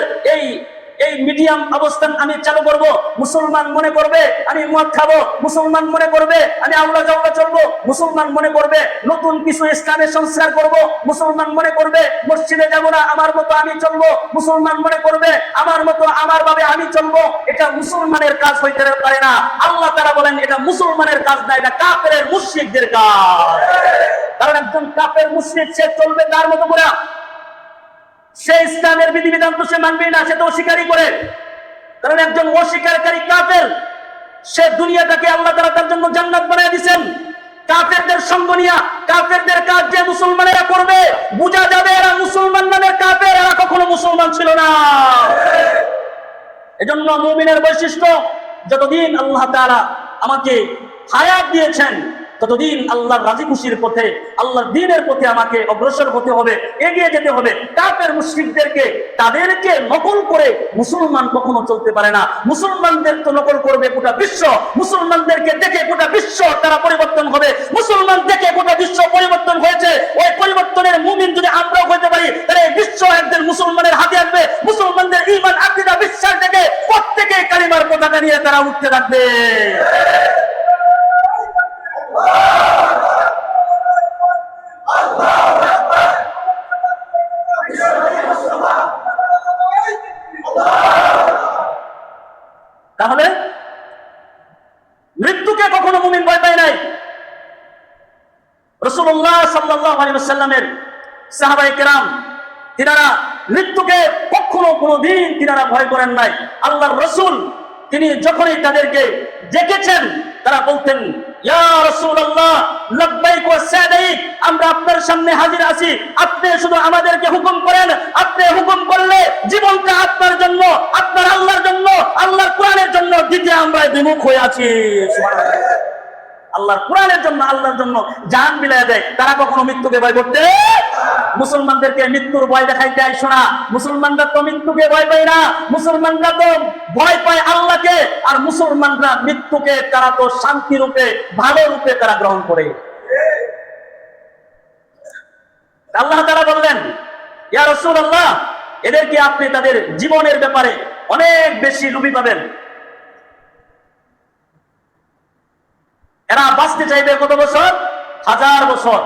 এই মিডিয়াম অবস্থান আমি চালু করব, মুসলমান মনে করবে আমি মদ খাবো, মুসলমান মনে করবে আমি আউলা জাউলা চলবো, মুসলমান মনে করবে নতুন কিছু ইসলামের সংস্কার করব, মুসলমান মনে করবে মসজিদে যাব না, আমার মতো আমি চলবো, মুসলমান মনে করবে আমার মতো আমার ভাবে আমি চলবো। এটা মুসলমানের কাজ হইতে পারে না। আল্লাহ তাআলা বলেন এটা মুসলমানের কাজ না, এটা কাফের মুশরিকদের কাজ। কারণ একজন কাফের মুশরিক সে চলবে তার মতো করে, সে ইসলামের বিধিবিধান তো সে মানবে না, সে তো অস্বীকারই করে। কারণ একজন অস্বীকারী কাফের, সে দুনিয়াটাকে আল্লাহ তাআলা তার জন্য জান্নাত বানিয়ে দিয়েছেন। কাফেরদের সঙ্গ নিয়া কাফেরদের কাজ যে মুসলমানেরা করবে, বোঝা যাবে এরা মুসলমান নামের কাফের, এরা কখনো মুসলমান ছিল না। এজন্য মুমিনের বৈশিষ্ট্য, যতদিন আল্লাহ তাআলা আমাকে হায়াত দিয়েছেন, ততদিন আল্লাহর রাজি খুশির পথে, আল্লাহর দ্বীনের পথে আমাকে অগ্রসর হতে হবে, এগিয়ে যেতে হবে। কাফের মুশরিকদেরকে, তাদেরকে নকল করে মুসলমান কখনো চলতে পারে না। মুসলমানদের তো নকল করবে গোটা বিশ্ব, মুসলমানদেরকে দেখে গোটা বিশ্ব তারা পরিবর্তন হবে। মুসলমান দেখে গোটা বিশ্ব পরিবর্তন হয়েছে। ওই পরিবর্তনের মুমিন যদি আমরাও হতে পারি, তাহলে এই বিশ্ব একদিন মুসলমানের হাতে আসবে। মুসলমানদের ঈমান, আকীদা, বিশ্বাস দেখে প্রত্যেকে কালিমার পতাকা নিয়ে তারা উঠতে থাকবে। তাহলে মৃত্যুকে কখনো মুমিন ভয় পায় নাই। রাসূলুল্লাহ সাল্লাল্লাহু আলাইহি ওয়াসাল্লামের সাহাবায়ে কেরাম তিনারা মৃত্যুকে কখনো কোনোদিন তিনারা ভয় করেন নাই। আল্লাহর রাসূল তিনি যখনই তাদেরকে ডেকেছেন, তারা বলতেন, ইয়া রাসূলুল্লাহ লাব্বাইক ওয়া সাদাইক, আমরা আপনার সামনে হাজির আছি, আপনি শুধু আমাদেরকে হুকুম করেন। আপনি হুকুম করলে জীবনটা আপনার জন্য, আপনার আল্লাহর জন্য, আল্লাহর কোরআনের জন্য দিতে আমরা বিমুখ হয়ে আছি। সুবহানাল্লাহ। আল্লাহর কোরআনের জন্য, আল্লাহর জন্য জান বিলায় দেয়। তারা কখনো মৃত্যুকে ভয় করতে? মুসলমানদেরকে মৃত্যুর ভয় দেখাইতে আইসো না। মুসলমানরা তো মৃত্যুকে ভয় পায় না, মুসলমানরা তো ভয় পায় আল্লাহকে। আর মুসলমানরা মৃত্যুকে তারা তো শান্তি রূপে, ভালো রূপে তারা গ্রহণ করে। আল্লাহ তাআলা বললেন, ইয়া রাসূলুল্লাহ, এদেরকে আপনি তাদের জীবনের ব্যাপারে অনেক বেশি লোভী পাবেন। এরা বাঁচতে চাইবে কত বছর? 1000 বছর।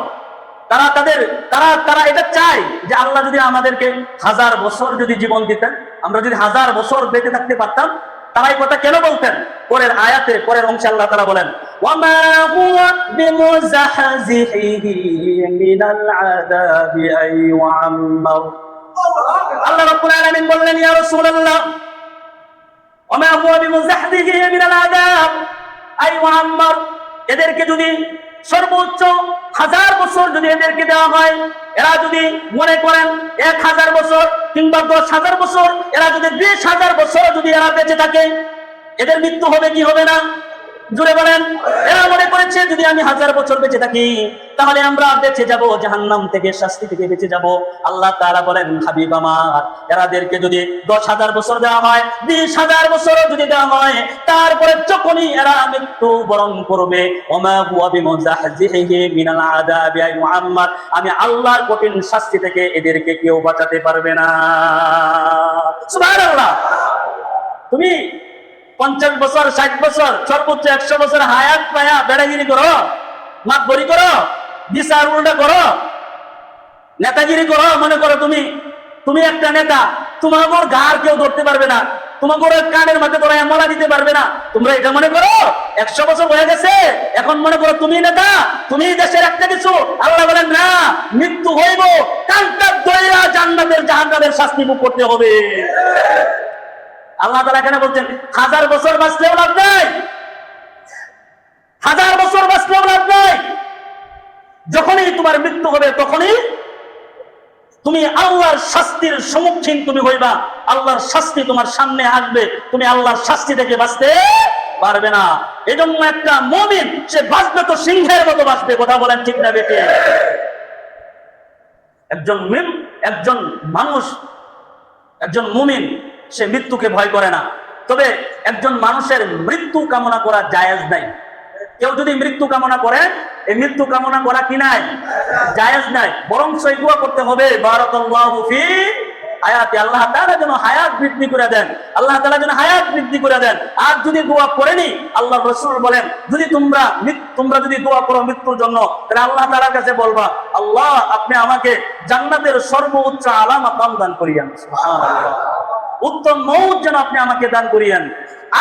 তারা এটা চায় যে আল্লাহ যদি আমাদেরকে 1000 বছর যদি জীবন দিতেন, আমরা যদি 1000 বছর বেঁচে থাকতে পারতাম। তারা এই কথা কেন বলতেন? পরের আয়াতে, পরের অংশে আল্লাহ তাআলা বলেন, ওয়ামা হুয়া বিমুযাহজিহি মিনাল আযাবি আই ওয়াম্মার। আল্লাহ রাব্বুল আলামিন বললেন, ইয়া রাসূলুল্লাহ, ওয়ামা হুয়া বিমুযাহজিহি মিনাল আযাব আই ওয়াম্মার। এদেরকে যদি সর্বোচ্চ 1000 বছর যদি এদেরকে দেওয়া হয়, এরা যদি মনে করেন 1000 বছর কিংবা 10,000 বছর, এরা যদি 20,000 বছর যদি এরা বেঁচে থাকে, এদের মৃত্যু হবে কি হবে না? জুড়ে বলেন। এরা মনে করেছে যদি আমি 1000 বছর বেঁচে থাকি, তাহলে আমরা বেঁচে যাব, জাহান্নাম থেকে, শাস্তি থেকে বেঁচে যাব। আল্লাহ তাআলা বলেন, হাবিব আমার, এরাদেরকে যদি 10,000 বছর দেওয়া হয়, 20,000 বছর যদি দেওয়া হয়, তারপরে যখনই এরা মৃত্যু বরণ করবে, ওমা হুয়া বিমুযাহজিহি মিনাল আযাবি আই মুআম্মার, আমি আল্লাহর কঠিন শাস্তি থেকে এদেরকে কেউ বাঁচাতে পারবে না। সুবহানাল্লাহ। তুমি 50 বছর, 60 বছর, সর্বোচ্চ 100 বছর হায়াত পায়া বেড়াগিরি করো, মাতবরি করো, বিচার উল্টা করো, নেতাগিরি করো, মনে করো তুমি একটা নেতা, তোমার ঘাড় কেউ ধরতে পারবে না, তোমার কানের মাঝে তোরা মলা দিতে পারবে না। তোমরা এটা মনে করো 100 বছর হয়ে গেছে, এখন মনে করো তুমি নেতা, তুমি দেশের একটা কিছু। আল্লাহ বলেন, না, মৃত্যু হইব, কানটা দইরা জান্নাতের জাহান্নামের শাস্তি ভোগ করতে হবে। আল্লাহ তাআলা কেন বলছেন 1000 বছর বাঁচলেও লাভ নাই? 1000 বছর বাঁচলেও লাভ নাই। যখনই তোমার মৃত্যু হবে, তখনই তুমি আল্লাহর শাস্তির সম্মুখীন তুমি হইবা। আল্লাহর শাস্তি তোমার সামনে আসবে, তুমি আল্লাহর শাস্তি থেকে বাঁচতে পারবে না। এজন্য একটা মুমিন, সে বাঁচবে তো সিংহের মতো বাঁচবে। কথা বলেন ঠিক না বেটে? একজন মানুষ, একজন মুমিন, সে মৃত্যুকে ভয় করে না। তবে একজন মানুষের মৃত্যু কামনা করা জায়েজ নাই। কেউ যদি মৃত্যু কামনা করে, এই মৃত্যু কামনা করা কি নাই? জায়েজ নাই। বরং সেই দোয়া করতে হবে, বারাকাল্লাহু ফি হায়াতি, আল্লাহ তাআলা যেন হায়াত বৃদ্ধি করে দেন, আল্লাহ তাআলা যেন হায়াত বৃদ্ধি করে দেন। আর যদি দোয়া করেনি, আল্লাহ রাসূল বলেন, যদি তোমরা যদি দোয়া করো মৃত্যুর জন্য, তাহলে আল্লাহ তাআলার কাছে বলবা, আল্লাহ আপনি আমাকে জান্নাতের সর্বোচ্চ আলা মাকাম দান করিয়েন। সুবহানাল্লাহ। উত্তম মউত যেন আপনি আমাকে দান করিয়েন,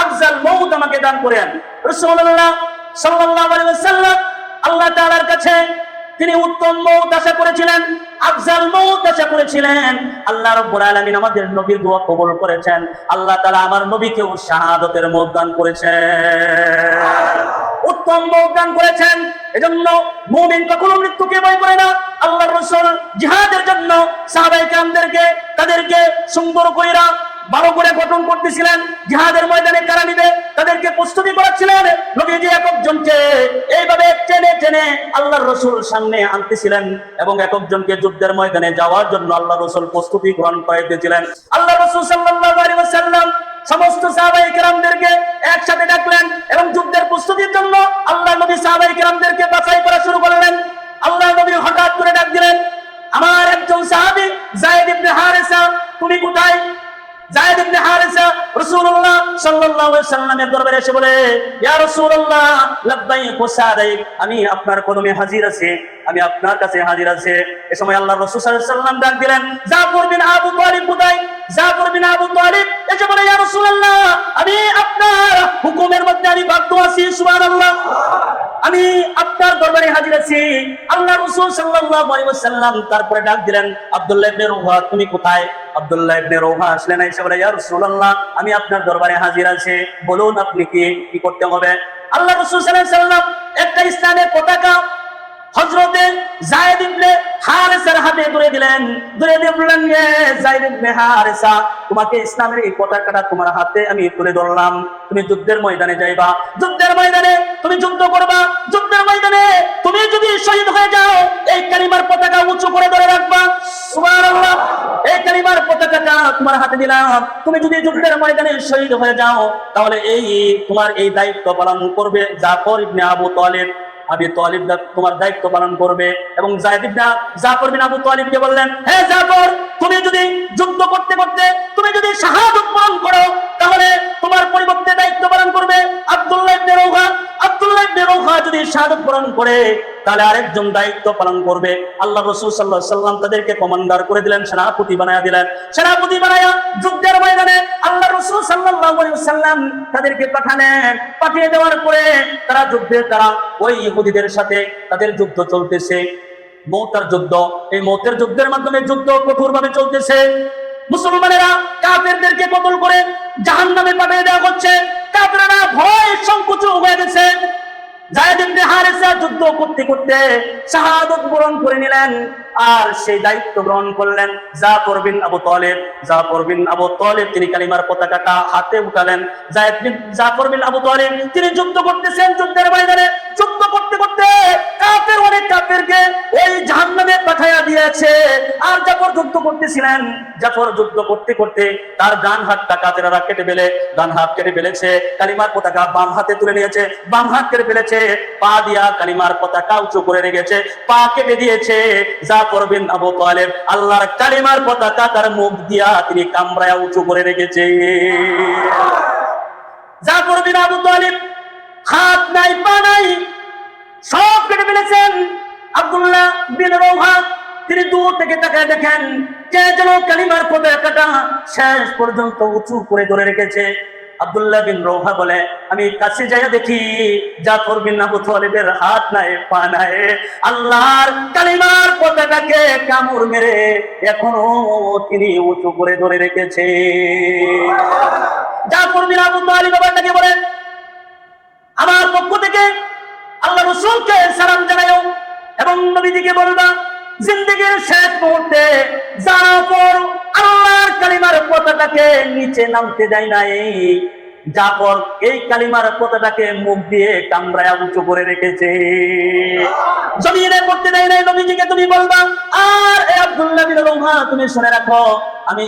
আফজাল মউত আমাকে দান করেন। রাসূলুল্লাহ সাল্লাল্লাহু আলাইহি ওয়াসাল্লাম আল্লাহ তাআলার কাছে তিনি উত্তম মউত আশা করেছিলেন, আফজাল মউত আশা করেছিলেন। আল্লাহ রাব্বুল আলামিন আমাদের নবীর দোয়া কবুল করেছেন। আল্লাহ তাআলা আমার নবীকেও শাহাদাতের মউত দান করেছেন, উত্তম মউত দান করেছেন। এজন্য মুমিন কখনো মৃত্যুকে ভয় করে না। আল্লাহর রাসূল জিহাদের জন্য সাহাবায়ে কেরামদেরকে, তাদেরকে সুন্দর কইরা ভালো করে গঠন করতেছিলেন, জিহাদের ময়দানে কারা নিবে তাদেরকে প্রস্তুতি করাচ্ছিলেন। নবীজি এক একজনকে এইভাবে টেনে টেনে আল্লাহর রাসূল সামনে আনতেছিলেন এবং এক একজনকে যুদ্ধের ময়দানে যাওয়ার জন্য আল্লাহর রাসূল প্রস্তুতি গ্রহণ করাইতেছিলেন। আল্লাহর রাসূল সাল্লাল্লাহু আলাইহি ওয়াসাল্লাম সমস্ত সাহাবায়ে কেরামদেরকে একসাথে ডাকলেন এবং যুদ্ধের প্রস্তুতির জন্য আল্লাহ নবী সাহাবায়ে কেরামদেরকে বাছাই করা শুরু করলেন। আল্লাহ নবী হঠাৎ করে ডাক দিলেন, আমার একজন সাহাবী যায়েদ ইবনে হারেসা, তুমি কোথায়? যায়েদ ইবনে হারেসা রাসূলুল্লাহ সাল্লাল্লাহু আলাইহি ওয়াসাল্লামের দরবারে এসে বলে, ইয়া রাসূলুল্লাহ লাব্বাইক ওয়া সাদাইক, আমি আপনার কদমে হাজির আছি, আমি আপনার কাছে হাজির আছি। এই সময় আল্লাহর রাসূল সাল্লাল্লাহু আলাইহি ওয়াসাল্লাম ডাক দিলেন, জাফর বিন আবু তালিব কোথায়? জাফর বিন আবু তালিব এসে বলে, ইয়া রাসূলুল্লাহ আমি আপনার হুকুমের মধ্যে আমি বাধ্য আছি, সুবহানাল্লাহ, আমি আপনার দরবারে হাজির আছি। আল্লাহ রাসূল সাল্লাল্লাহু আলাইহি ওয়াসাল্লাম তারপরে ডাক দিলেন, আব্দুল্লাহ ইবনে রওহা তুমি কোথায়? আব্দুল্লাহ ইবনে রওহা আসলেন, এসে বলে, ইয়া রাসূলুল্লাহ আমি আপনার দরবারে হাজির আছি, বলুন আপনি কি করতে হবে? আল্লাহ রাসূল সাল্লাল্লাহু আলাইহি ওয়াসাল্লাম একটা ইসলামের পতাকা হযরতে যায়েদ ইবনে হারেসার হাতে ধরে দিলেন, ধরে দিয়ে বললেন, যায়েদ ইবনে হারেসা তোমাকে ইসলামের এই পতাকাটা তোমার হাতে আমি তুলে ধরলাম, তুমি যুদ্ধের ময়দানে যাইবা, যুদ্ধের ময়দানে তুমি যুদ্ধ করবা, যুদ্ধের ময়দানে তুমি যদি শহীদ হয়ে যাও এই কালিমার পতাকা উঁচু করে ধরে রাখবা, সুবহানাল্লাহ, এই কালিমার পতাকাটা তোমার হাতে দিলাম, তুমি যদি যুদ্ধের ময়দানে শহীদ হয়ে যাও তাহলে এই তোমার এই দায়িত্ব পালন করবে জাফর ইবনে আবু তালিব, আবু তালিব তোমার দায়িত্ব পালন করবে। এবং জাফর বিন আবু তালিবকে বললেন, হে জাফর তুমি যদি যুদ্ধ করতে করতে তুমি যদি শাহাদাত বরণ করো তাহলে তোমার পরিবর্তে দায়িত্ব পালন করবে আব্দুল্লাহ ইবনে রওহা। আব্দুল্লাহ ইবনে রওহা যদি শাহাদাত বরণ করে তাহলে আরেকজন দায়িত্ব পালন করবে। আল্লাহ রাসূল সাল্লাল্লাহু আলাইহি ওয়াসাল্লাম তাদেরকে কমান্ডার করে দিলেন, সেনাপতি বানায়া দিলেন। সেনাপতি বানায়া যুদ্ধের ময়দানে আল্লাহ রাসূল সাল্লাল্লাহু আলাইহি ওয়াসাল্লাম তাদেরকে পাঠালেন। পাঠিয়ে দেওয়ার পরে তারা ওই ইহুদিদের সাথে তাদের যুদ্ধ চলতেছে, মওতার যুদ্ধ। এই মওতের যুদ্ধের মাধ্যমে যুদ্ধ কঠোরভাবে চলতেছে। মুসলমানেরা কাফেরদেরকে কতল করে জাহান্নামে পাঠিয়ে দেওয়া হচ্ছে। কাফেররা ভয় সংকুচিত হয়ে গেছে। যায়েদ ইবনে হারেসা যুদ্ধ করতে করতে শাহাদাত বরণ করে নিলেন আর সেই দায়িত্ব গ্রহণ করলেন জাফর বিন আবু তালিব। জাফর বিন আবু তালিব তিনি কালিমার পতাকাটা হাতে উঠালেন। জাফর বিন আবু তালিব তিনি যুদ্ধ করতেছেন যুদ্ধের ময়দানে। যুদ্ধ করতে করতে কাফের অনেক কাফেরকে ওই জাহান্নামে পাঠায়া দিয়েছে। আর জাফর যুদ্ধ করতেছিলেন। জাফর যুদ্ধ করতে করতে তার ডান হাতটা কাফেররা কেটে ফেলে, ডান হাত কেটে ফেলেছে। কালিমার পতাকা বাম হাতে তুলে নিয়েছে, বাম হাত কেটে ফেলেছে। পা দিয়া কালিমার পতাকা উঁচু করে রেখেছে, পা কেটে দিয়েছে। জাফর বিন আবু তালিব আল্লাহর কালিমার পতাকা তার মুখ দিয়া তিনি কামড়ায়া উঁচু করে রেখেছে। জাফর বিন আবু তালিব হাত নাই পা নাই সব কেটে ফেলেছেন। আব্দুল্লাহ বিন রওহা তিনি দূর থেকে তাকায় দেখেন কে যেন কালিমার পতাকাটা শেষ পর্যন্ত উঁচু করে ধরে রেখেছে। আব্দুল্লাহ বিন রওহা বলে, আমি কাছে যাইয়া দেখি জাফর বিন আবু তালিবের হাত নাই পা নাই, আল্লাহর কালিমার পতাকাকে কামড় মেরে এখনো তিনি উঁচু করে ধরে রেখেছে। জাফর বিন আবু তালিব বাবাকে বলেন, আমার পক্ষ থেকে আল্লাহ রাসূলকে সালাম জানাও এবং নবীজিকে বলবা জিন্দেগীর শেষ মুহূর্তে জাফর আল্লাহর কালিমার পতাকাকে নিচে নামতে দেয় নাই। জাফর এই কালিমার পতাকাকে মুখ দিয়ে কামড়ায়া উঁচু করে রেখেছে, জমিনে পড়তে দেয় নাই। নবীজিকে তুমি বলবা। আর এই আব্দুল্লাহ বিন রওহা তুমি শুনে রাখো, আমি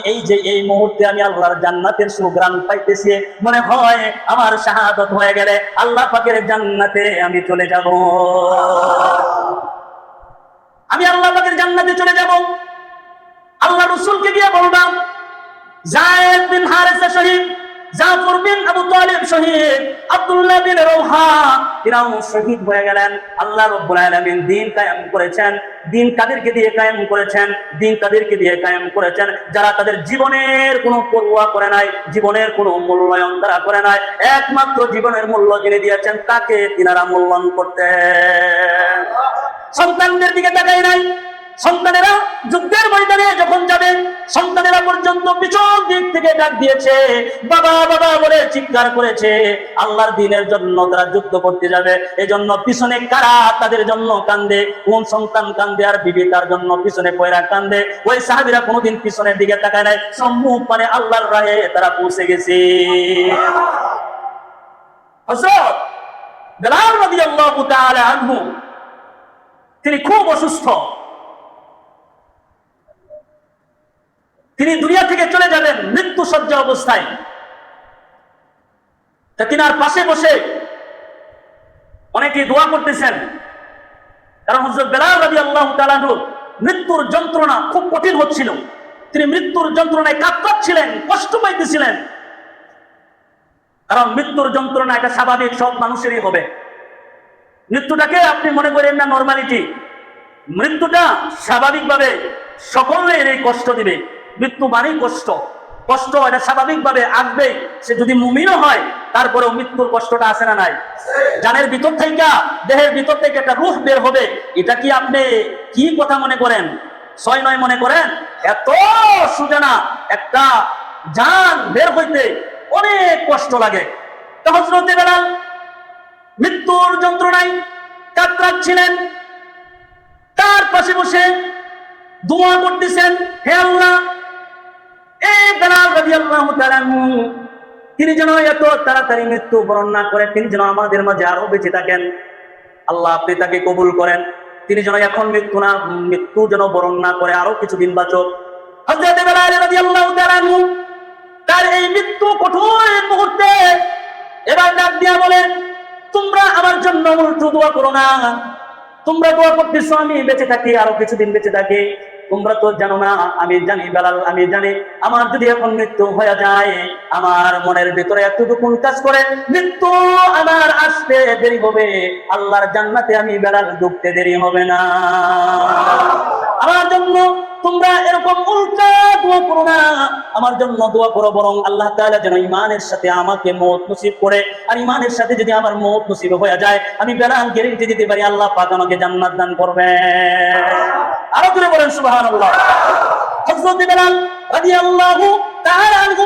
এই মুহূর্তে আমি আল্লাহর জান্নাতের সুঘ্রাণ পাইতেছি, মনে হয় আমার শাহাদাত হয়ে গেলে আল্লাহ পাকের জান্নাতে আমি চলে যাব, আমি আল্লাহ পাকের জান্নাতে চলে যাব। আল্লাহ রাসূলকে গিয়ে বললাম যায়েদ বিন হারেসা শহীদ, জাফর বিন আবু তালিব শহীদ, আব্দুল্লাহ বিন রওহা তিনাও শহীদ হয়ে গেলেন। আল্লাহ রাব্বুল আলামিন দ্বীন কায়েম করেছেন। দ্বীন কাদেরকে দিয়ে কায়েম করেছেন? দ্বীন তাদেরকে দিয়ে কায়েম করেছেন যারা তাদের জীবনের কোনো পরোয়া করে নাই, জীবনের কোনো মূল্যায়ন তারা করে নাই। একমাত্র জীবনের মূল্য যিনি দিয়েছেন তাকে তিনারা মূল্যায়ন করতেন। সন্তানদের দিকে তাকায় নাই। সন্তানেরা যুদ্ধের ময়দানে যখন যাবে সন্তানেরা পর্যন্ত পিছন দিক থেকে ডাক দিয়েছে, বাবা বাবা বলে চিৎকার করেছে। আল্লাহর দ্বীনের জন্য তারা যুদ্ধ করতে যাবে, এজন্য পিছনে কারা তাদের জন্য কান্দে, কোন সন্তান কান্দে আর বিবি তার জন্য পিছনে পয়রা কান্দে। ওই সাহাবীরা কোনোদিন পিছনের দিকে তাকায় নাই, সম্মুখ মানে আল্লাহর রাহে তারা পৌঁছে গেছে। হযরত বেলাল রাদিয়াল্লাহু তাআলা আনহু তিনি খুব অসুস্থ, তিনি দুনিয়া থেকে চলে যাবেন মৃত্যু সজ্জা অবস্থায়। তা তিনার পাশে বসে অনেকে দোয়া করতেছেন, কারণ হযরত বেলাল রাদিয়াল্লাহু তাআলা আনহু মৃত্যুর যন্ত্রণা খুব কঠিন হচ্ছিল। তিনি মৃত্যুর যন্ত্রণায় কাঁদছিলেন, কষ্ট পাইতেছিলেন। কারণ মৃত্যুর যন্ত্রণা এটা স্বাভাবিক, সব মানুষেরই হবে। মৃত্যুটাকে আপনি মনে করেন না নরমালিটি, মৃত্যুটা স্বাভাবিকভাবে সকলের এই কষ্ট দিবে। মৃত্যু মানেই কষ্ট, কষ্ট এটা স্বাভাবিকভাবে আসবে। সে যদি মুমিনও হয় তারপরেও মৃত্যুর কষ্টটা আসে না নাই? জানের ভিতর থেকে, দেহের ভিতর থেকে একটা রূহ বের হবে, এটা কি আপনি কি কথা মনে করেন? 6-9 মনে করেন? এত সুজানা একটা জান বের হইতে অনেক কষ্ট লাগে। তো হযরত বেলাল মৃত্যুর যন্ত্রণায় কাতরাচ্ছিলেন, তার পাশে বসে দোয়া করতেছেন, হে আল্লাহ, এই বেলাল রাদিয়াল্লাহু তাআলা তিনি যেন এত তাড়াতাড়ি মৃত্যু বরণ না করে, তিনি যেন আমাদের মাঝে আরো বেঁচে থাকেন। আল্লাহ আপনি তাকে কবুল করেন, তিনি যেন এখন মৃত্যু যেন বরণ না করে, আরো কিছুদিন বাঁচুক। হযরত বেলাল রাদিয়াল্লাহু তাআলা তার এই মৃত্যু কঠোর মুহূর্তে এবার ডাক দিয়া বলেন, তোমরা আমার জন্য উল্টো দোয়া করো না। তোমরা দোয়া করতেছো আমি বেঁচে থাকি, আরো কিছুদিন বেঁচে থাকি। তোমরা তো জানো না, আমি জানি বেলাল, আমি জানি আমার যদি এখন মৃত্যু হয়ে যায়, আমার মনের ভিতরে এতটুকু কাজ করে, মৃত্যু আমার আসতে দেরি হবে, আল্লাহর জান্নাতে আমি বেলাল ঢুকতে দেরি হবে না। আমার জন্য তোমরা এরকম উল্টা দোয়া করো না, আমার জন্য দোয়া করো বরং আল্লাহ তাআলা যেন ঈমানের সাথে আমাকে মওত নসিব করে। আর ঈমানের সাথে যদি আমার মওত নসিব হয়ে যায়, আমি বেলাল গ্যারান্টি দিতে পারি আল্লাহ পাক আমাকে জান্নাত দান করবে। আরো জোরে বলেন সুবহানাল্লাহ। হযরত বেলাল রাদিয়াল্লাহু তাআলা আনহু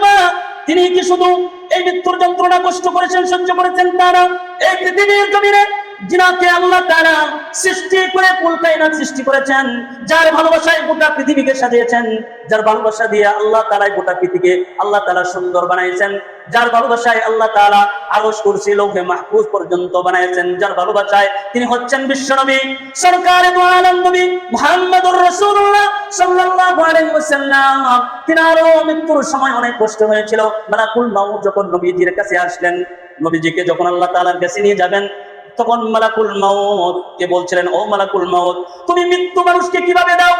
তিনি কি শুধু এই মৃত্যুর যন্ত্রণা কষ্ট করেছেন, সহ্য করেছেন তা না, এই পৃথিবীর জমিনে যিনাকে আল্লাহ তাআলা সৃষ্টি করে কুল কায়নাত সৃষ্টি করেছেন, যার ভালোবাসায় গোটা পৃথিবীকে সাজিয়েছেন, যার ভালোবাসা দিয়ে আল্লাহ তাআলা গোটা পৃথিবীকে আল্লাহ তাআলা সুন্দর বানাইছেন, যার ভালোবাসায় আল্লাহ তাআলা আরশ কুরসি লৌহে মাহফুজ পর্যন্ত বানাইছেন, যার ভালোবাসায় তিনি হচ্ছেন বিশ্বনবী সরকারে দু আলম নবী মুহাম্মদুর রাসূলুল্লাহ সাল্লাল্লাহু আলাইহি ওয়াসাল্লাম। তিনারও মৃত্যুর সময় অনেক কষ্ট হয়েছিল। মালাকুল মাউত যখন নবীজির কাছে আসলেন, নবীজিকে যখন আল্লাহ তাআলার কাছে নিয়ে যাবেন, তখন মালাকুল মাউত কে বলছিলেন, ও মালাকুল মাউত, তুমি মৃত্যু মানুষকে কিভাবে দাও?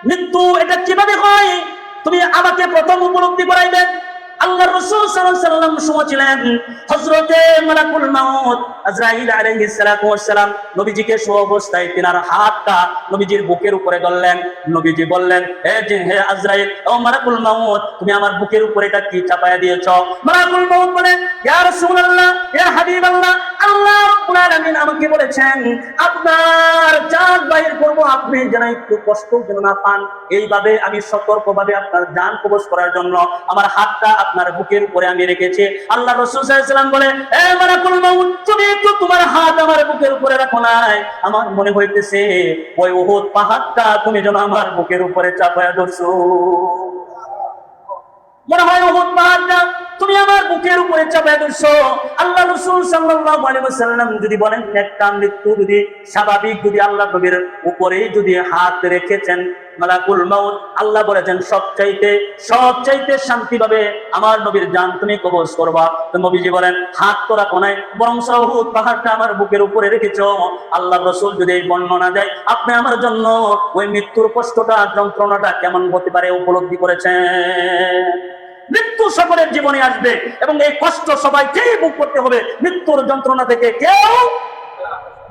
মৃত্যু এটা কিভাবে হয়? তুমি আমাকে প্রথম উপলব্ধি করাইবেন। আল্লাহর রাসূল সাল্লাল্লাহু আলাইহি ওয়াসাল্লাম শুনেছিলেন হযরতে মালাকুল মাউত আজরাইল আলাইহিস সালাতু ওয়াস সালাম নবীজিকে শোয়া অবস্থায় তিনার হাতটা নবীজির বুকের উপরে ধরলেন। নবীজি বললেন, হে আজরাইল, ও মালাকুল মাউত, তুমি আমার বুকের উপরে এটা কি চাপায়া দিয়েছো? মালাকুল মাউত বলেন, ইয়া রাসূলুল্লাহ, ইয়া হাবিবাল্লাহ, আল্লাহ রাব্বুল আলামিন আমাকে বলেছেন আপনার জান বাইর করব, আপনি যেন একটু কষ্ট যেন না পান, এইভাবে আমি সতর্কভাবে আপনার জান কবজ করার জন্য আমার হাতটা আপনার বুকের উপরে আমি রেখেছি। আল্লাহ রাসূল সাল্লাল্লাহু আলাইহি ওয়াসাল্লাম বলে, এ মালাকুল মাউত, তুমি একটু তোমার হাত আমার বুকের উপরে রাখো নাই, আমার মনে হইতেছে ওই উহুদ পাহাড়টা তুমি যেন আমার বুকের উপরে চাপায়া ধরছো। মনে হয় উহুদ পাহাড়টা তুমি আমার বুকের উপরে চাপায়া ধরছো। আল্লাহ রাসূল সাল্লাল্লাহু আলাইহি ওয়াসাল্লাম যদি বলেন একটা মৃত্যু যদি স্বাভাবিক, যদি আল্লাহ নবীর উপরে যদি হাত রেখেছেন মালাকুল মাউত, আল্লাহ বলেছেন সবচাইতে শান্তিভাবে আমার নবীর জান তুমি কবজ করবা। তো নবীজি বলেন, হাত তো রাখো নাই, বরং উহুদ পাহাড়টা আমার বুকের উপরে রেখেছো। আল্লাহ রাসূল যদি এই বর্ণনা দেয়, আপনি আমার জন্য ওই মৃত্যুর কষ্টটা, যন্ত্রণাটা কেমন হতে পারে উপলব্ধি করেছেন। মৃত্যু সকলের জীবনে আসবে এবং এই কষ্ট সবাইকেই ভোগ করতে হবে। মৃত্যুর যন্ত্রণা থেকে কেউ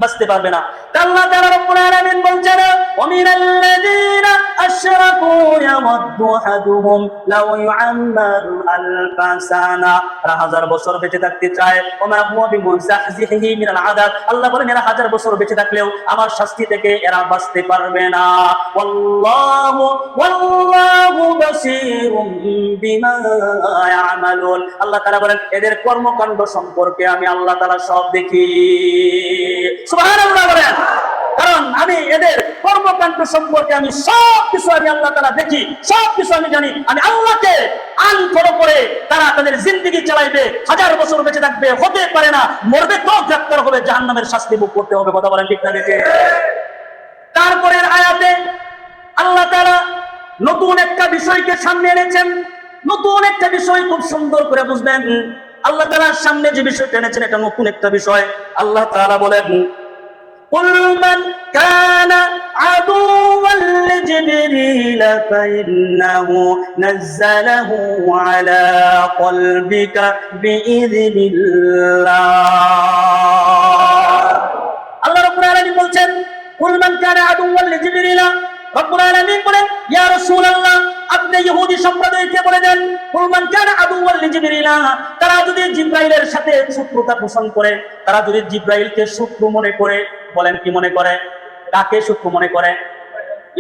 বাঁচতে পারবে না। আল্লাহ তাআলা রব্বুল আলামিন বলছেন, ওয়া মিনাল্লাযীনা أشركوا يود أحدهم لو يعمر ألف سنة হাজার বছর বেঁচে থাকতে চায় ওমা হুয়া বিমুজাহজিহি মিনাল আযাব আল্লাহ বলেন এরা হাজার বছর বেঁচে থাকলেও আমার শাস্তি থেকে এরা বাঁচতে পারবে না ওয়াল্লাহু বাসীরুম বিমা ইয়ামালুন আল্লাহ তাআলা বলেন এদের কর্মকাণ্ড সম্পর্কে আমি আল্লাহ তাআলা সব দেখি সুবহানাল্লাহ বলেন কারণ আমি এদের কর্মকাণ্ড সম্পর্কে আমি সবকিছু আমি আল্লাহ তাআলা দেখি সবকিছু আমি জানি আমি আল্লাহকে আনফলো করে তারা তাদের জিন্দেগি চালাইবে হাজার বছর বেঁচে থাকবে হতে পারে না মরবে তো গ্রেফতার হবে জাহান্নামের শাস্তি ভোগ করতে হবে কথা বলেন ঠিক না ঠিক তারপরের আয়াতে আল্লাহ তাআলা নতুন একটা বিষয়কে সামনে এনেছেন নতুন একটা বিষয় খুব সুন্দর করে বুঝবেন আল্লাহ তাআলার সামনে যে বিষয়টা এনেছেন এটা নতুন একটা বিষয় আল্লাহ তাআলা বলেন قل من كان عدوا لجبريل فإنه نزله على قلبك بإذن الله الله رب العالمين বলছেন قل من كان عدوا لجبريل রব্বুল আলামিন বলেন ইয়া রাসূলুল্লাহ আপনি ইহুদি সম্প্রদায়কে বলে দেন কুল মান কানা আদুওয়াল লিজিবরিল তারা যদি জিবরাইলের সাথে শত্রুতা পোষণ করে তারা যদি জিবরাইলকে শত্রু মনে করে বলেন কি মনে করে কাকে শত্রু মনে করে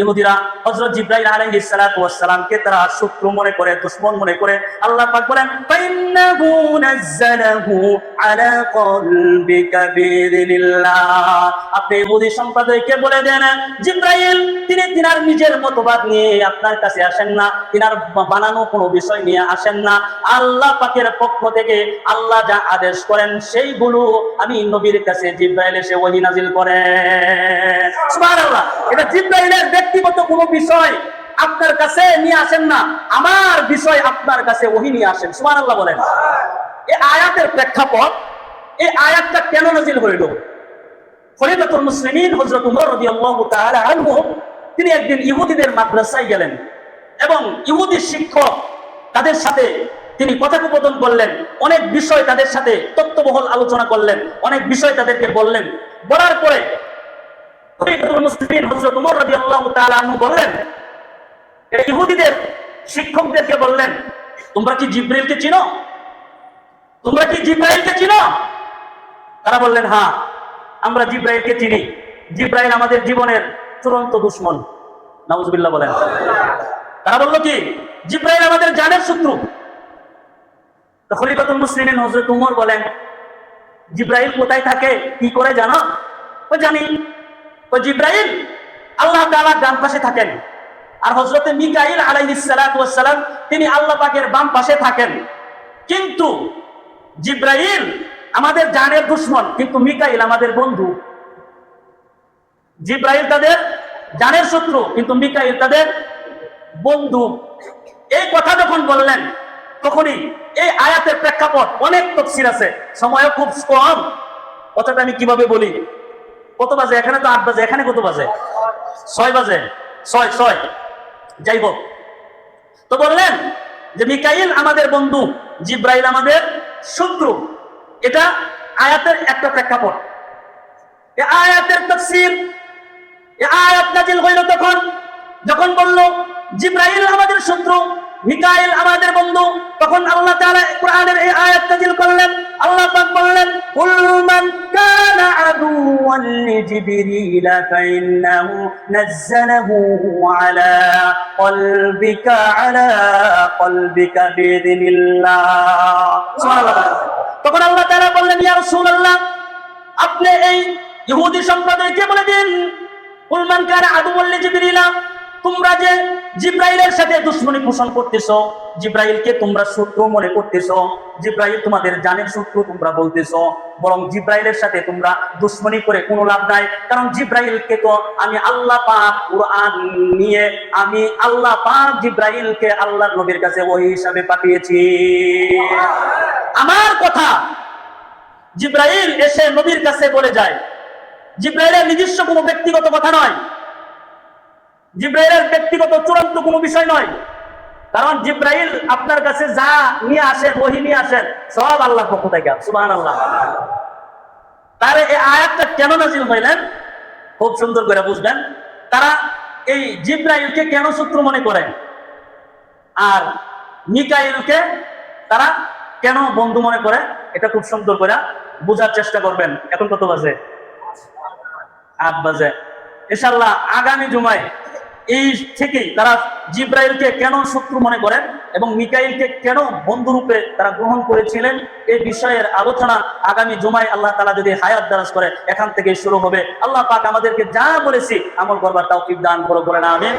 ইহুদিরা হযরত জিবরাইল আলাইহিস সালাতু ওয়াস সালামকে তারা শত্রু মনে করে দুশমন মনে করে আল্লাহ পাক বলেন ফাইন্নাহু নাযালাহু আলা কলবিকা বিইযনিল্লাহ আপনি ইহুদি সম্প্রদায়কে বলে দেন জিবরাইল তিনি তিনার নিজের মতবাদ নিয়ে আপনার কাছে আসেন না তিনার বানানো কোনো বিষয় নিয়ে আসেন না আল্লাহ পাকের পক্ষ থেকে আল্লাহ যা আদেশ করেন সেইগুলো আমি নবীর কাছে জিবরাইল এসে ওহী নাযিল করেন সুবহানাল্লাহ এটা জিবরাইলের ব্যক্তিগত কোনো বিষয় আপনার কাছে নিয়ে আসেন না আমার বিষয় আপনার কাছে ওহী নিয়ে আসেন সুবহানাল্লাহ বলেন এই আয়াতের প্রেক্ষাপট এই আয়াতটা কেন নাযিল হইল খলিফাতুল মুসলিমিন হযরত ওমর রাদিয়াল্লাহু তাআলা আনহু তিনি একদিন ইহুদিদের মাদ্রাসায় গেলেন এবং ইহুদি শিক্ষক তাদের সাথে তিনি কথোপকথন করলেন অনেক বিষয় তাদের সাথে তত্ত্ববহল আলোচনা করলেন অনেক বিষয় তাদেরকে বললেন বলার পরে খলিফাতুল মুসলিমিন হযরত ওমর রাদিয়াল্লাহু তাআলা আনহু বললেন এই ইহুদিদের শিক্ষকদেরকে বললেন তোমরা কি জিবরাইলকে চিনো তোমরা কি জিবরাইলকে চিনো তারা বললেন হ্যাঁ আমরা জিবরাইলকে চিনি জিবরাইল আমাদের জীবনের চূড়ান্ত দুশমন নাউজুবিল্লাহ বলেন তারা বলল কি জিবরাইল আমাদের জানের শত্রু তো খলিফাতুল মুসলিমিন হযরত ওমর বলেন জিবরাইল কোথায় থাকে কি করে জানো ও জানি ও জিবরাইল আল্লাহ তাআলার ডান পাশে থাকেন আর হযরতে মিকাইল আলাইহিস সালাতু ওয়াস সালাম তিনি আল্লাহ পাকের বাম পাশে থাকেন কিন্তু জিবরাইল আমাদের জানের দুশমন কিন্তু মিকাইল আমাদের বন্ধু জিবরাইল তাদের জানের শত্রু কিন্তু মিকাইল তাদের বন্ধু এই কথা যখন বললেন তখনই এই আয়াতের প্রেক্ষাপট অনেক তাফসীর আছে সময় খুব কম কথাটা আমি কিভাবে বলি কত বাজে এখানে তো 8 বাজে এখানে কত বাজে 6 বাজে 6 যাই হোক তো বললেন যে মিকাইল আমাদের বন্ধু জিবরাইল আমাদের শত্রু এটা আয়াতের একটা প্রেক্ষাপট এই আয়াতের তাফসীর এই আয়াত নাযিল হইল তখন যখন বলল জিবরাইল আমাদের শত্রু মিকাইল আমাদের বন্ধু তখন আল্লাহ তাআলা কোরআনের এই আয়াত নাযিল করলেন আল্লাহ পাক বললেন কুল মান কানা আদুওয়ান লিজিবরিল ফাইন্নাহু নাযালাহু আলা কলবিকা বিইযনিল্লাহ সুবহানাল্লাহ তখন আল্লাহ তাআলা বললেন ইয়া রাসূলুল্লাহ আপনি এই ইহুদি সম্প্রদায়কে বলে দিন কুল মান কানা আদুওয়ান লিজিবরিল তোমরা যে জিবরাইলের সাথে দুশমনি পোষণ করতেছো জিবরাইলকে তোমরা শত্রু মনে করতেছো জিবরাইল তোমাদের জানের শত্রু তোমরা বলতেছো বরং জিবরাইলের সাথে তোমরা দুশমনি করে কোনো লাভ নাই কারণ জিবরাইলকে তো আমি আল্লাহ পাক কুরআন নিয়ে আমি আল্লাহ পাক জিবরাইলকে আল্লাহর নবীর কাছে ওহী হিসাবে পাঠিয়েছি আমার কথা জিবরাইল এসে নবীর কাছে বলে যায় জিবরাইলের নিজস্ব কোনো ব্যক্তিগত কথা নয় জিবরাইলের ব্যক্তিগত চূড়ান্ত কোনো বিষয় নয় কারণ জিবরাইল আপনার কাছে যা নিয়ে আসেন ওহী নিয়ে আসেন সব আল্লাহর পক্ষ থেকে সুবহানাল্লাহ তার এই আয়াতটা কেন নাযিল হইলেন খুব সুন্দর করে বুঝবেন তারা এই জিব্রাইলকে কেন শত্রু মনে করে আর মিকাইলকে তারা কেন বন্ধু মনে করে, এটা খুব সুন্দর করে বোঝার চেষ্টা করবেন। এখন কত বাজে? 8 বাজে। ইনশাআল্লাহ আগামী জুমায় এই থেকেই তারা জিব্রাইলকে কেন শত্রু মনে করেন এবং মিকাইলকে কেন বন্ধুরূপে তারা গ্রহণ করেছিলেন, এই বিষয়ের আলোচনা আগামী জুমায় আল্লাহ তাআলা যদি হায়াত দারাজ করে এখান থেকে শুরু হবে। আল্লাহ পাক আমাদেরকে যা বলেছি আমল করবার তৌফিক দান করো, বলেন আমিন।